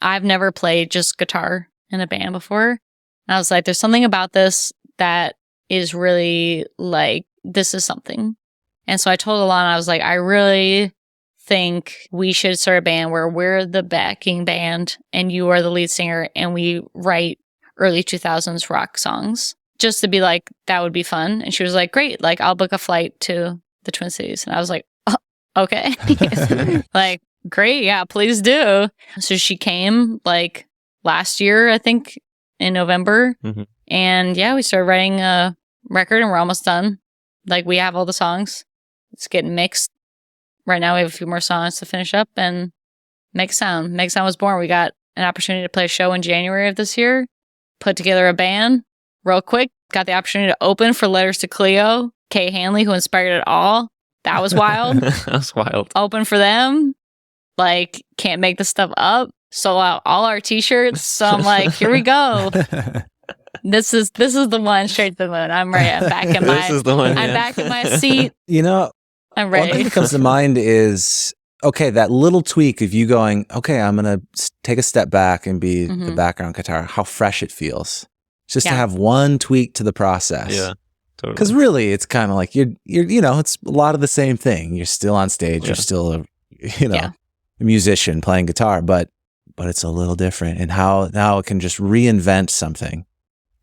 I've never played just guitar in a band before. And I was like, there's something about this that is really this is something. And so I told Alana, I was like, I really think we should start a band where we're the backing band and you are the lead singer and we write early 2000s rock songs just to be that would be fun. And she was like, great. I'll book a flight to the Twin Cities. And I was like, oh, okay. Great. Yeah, please do. So she came last year, I think, in November. Mhm. And yeah, we started writing a record and we're almost done. Like, we have all the songs. It's getting mixed. Right now we have a few more songs to finish up and make sound. Make Sound was born. We got an opportunity to play a show in January of this year, put together a band real quick, got the opportunity to open for Letters to Cleo, Kay Hanley, who inspired it all. That was wild. That was wild. Open for them. Like, can't make this stuff up. Sold out all our t-shirts. So I'm like, here we go. This is the one, straight to the moon. I'm ready. I'm back in This is the one, I'm yeah. back in my seat. You know, I'm one thing ready. that comes to mind is, okay, that little tweak of you going, okay, I'm going to take a step back and be the Mhm. background guitar, how fresh it feels. Just to Yeah. have one tweak to the process. Yeah, totally. Because really, it's kind of like you're, it's a lot of the same thing. You're still on stage. Yeah. You're still Yeah. a musician playing guitar, but it's a little different. And how now it can just reinvent something,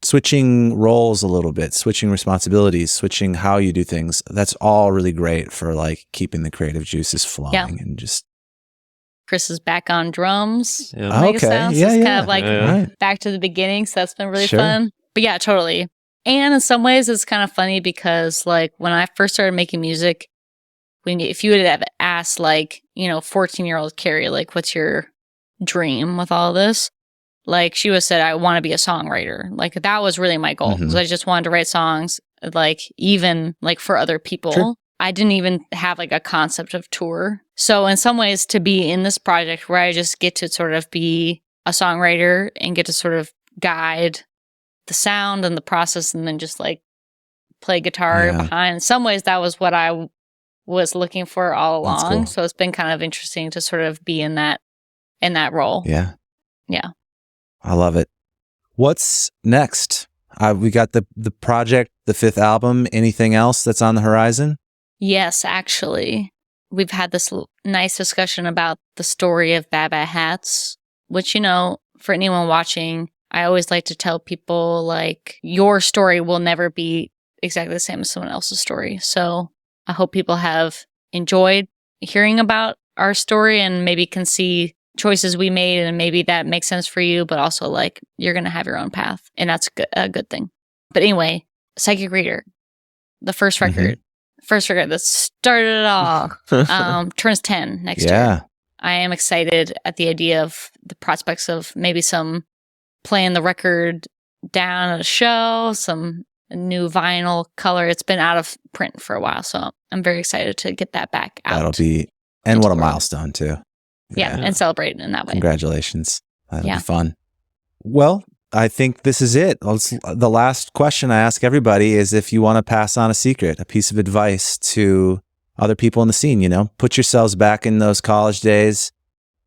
switching roles a little bit, switching responsibilities, switching how you do things. That's all really great for like keeping the creative juices flowing Yeah. and just Chris is back on drums. Yeah. Make Okay. It Sound. So Yeah, it's yeah. kind of like Yeah. right. back to the beginning. So that's been really Sure. fun. But yeah, totally. And in some ways, it's kind of funny because like when I first started making music, if you would have asked like, 14-year-old Kerry, like, what's your dream with all this? Like, she would have said, I want to be a songwriter. Like, that was really my goal. Mhm. So I just wanted to write songs, like, even like for other people. Sure. I didn't even have like a concept of tour. So in some ways, to be in this project where I just get to sort of be a songwriter and get to sort of guide the sound and the process and then just like play guitar Yeah. behind. In some ways, that was what I was looking for all That's along. cool. So it's been kind of interesting to sort of be in that role. Yeah. Yeah. I love it. What's next? We got the project, the 5th album. Anything else that's on the horizon? Yes, actually. We've had this nice discussion about the story of Bad Bad Hats, which, for anyone watching, I always like to tell people, like, your story will never be exactly the same as someone else's story. So I hope people have enjoyed hearing about our story and maybe can see choices we made and maybe that makes sense for you, but also, like, you're going to have your own path, and that's a good thing. But anyway, Psychic Reader, the first record. First record that started it all, turns 10 next year. Yeah. I am excited at the idea of the prospects of maybe some playing the record down at a show, some new vinyl color. It's been out of print for a while, so I'm very excited to get that back out. That'll be, and into what a the world. milestone too. Yeah, and celebrate in that way. Congratulations. That'll Yeah. be fun. Well, I think this is it. The last question I ask everybody is if you want to pass on a secret, a piece of advice to other people in the scene, put yourselves back in those college days.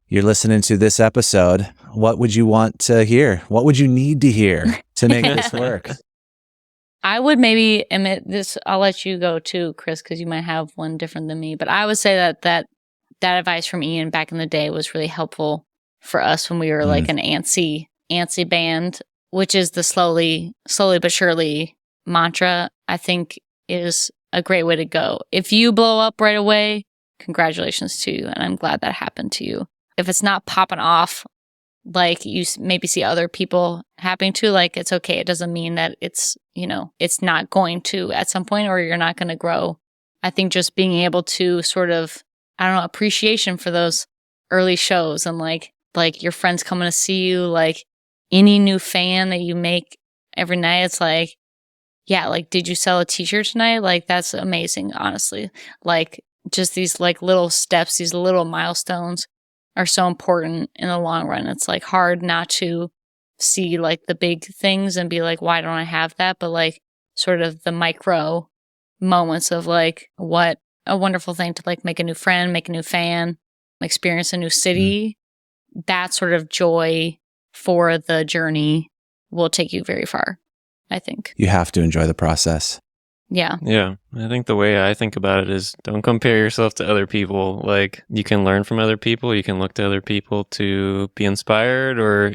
You're listening to this episode. What would you want to hear? What would you need to hear to make this work? I would maybe admit this. I'll let you go too, Chris, because you might have one different than me. But I would say that advice from Ian back in the day was really helpful for us when we were like an antsy band, which is the slowly but surely mantra. I think is a great way to go. If you blow up right away, congratulations to you, and I'm glad that happened to you. If it's not popping off like you maybe see other people happening to, like, it's okay. It doesn't mean that it's not going to at some point, or you're not going to grow. I think just being able to sort of, appreciation for those early shows and like your friends coming to see you, like any new fan that you make every night. It's like, yeah, like, did you sell a t-shirt tonight? Like, that's amazing, honestly. Like, just these like little steps, these little milestones are so important in the long run. It's like hard not to see like the big things and be like, why don't I have that? But like sort of the micro moments of like, what a wonderful thing to like make a new friend, make a new fan, experience a new city. That sort of joy for the journey will take you very far, I think. You have to enjoy the process. Yeah. Yeah. I think the way I think about it is don't compare yourself to other people. Like, you can learn from other people. You can look to other people to be inspired or,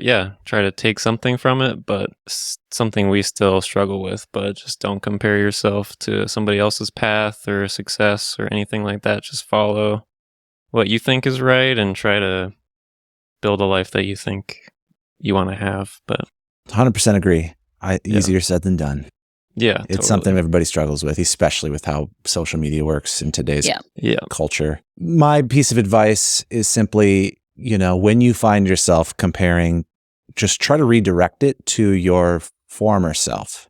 try to take something from it, but something we still struggle with. But just don't compare yourself to somebody else's path or success or anything like that. Just follow what you think is right and try to build a life that you think you want to have. But 100% agree. Easier said than done. Yeah, It's totally. something everybody struggles with, especially with how social media works in today's Yeah. culture. My piece of advice is simply, when you find yourself comparing, just try to redirect it to your former self.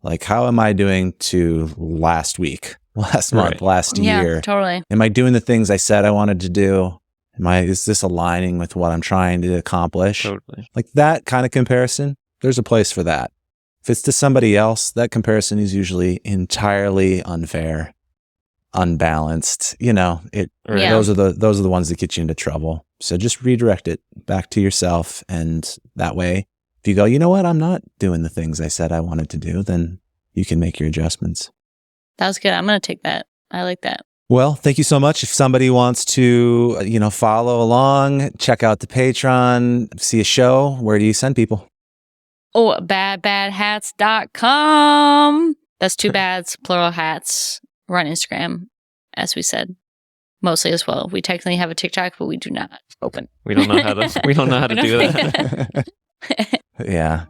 Like, how am I doing to last week, last month, last year? Yeah, totally. Am I doing the things I said I wanted to do? Is this aligning with what I'm trying to accomplish? Totally. Like that kind of comparison, there's a place for that. If it's to somebody else, that comparison is usually entirely unfair, unbalanced. Those are the ones that get you into trouble. So just redirect it back to yourself, and that way, if you go, you know what, I'm not doing the things I said I wanted to do, then you can make your adjustments. That was good. I'm going to take that. I like that. Well, thank you so much. If somebody wants to, follow along, check out the Patreon, see a show, where do you send people? Oh, badbadhats.com. That's 2 bads, plural hats. We're on Instagram, as we said, mostly as well. We technically have a TikTok, but we do not open. We don't know how to do that. Yeah.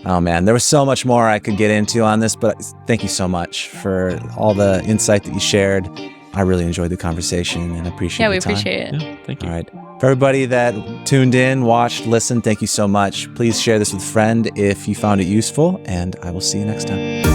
Oh man, there was so much more I could get into on this, but thank you so much for all the insight that you shared. I really enjoyed the conversation and appreciate we the time. appreciate it. Yeah, thank you. All right. For everybody that tuned in, watched, listened, thank you so much. Please share this with a friend if you found it useful, and I will see you next time.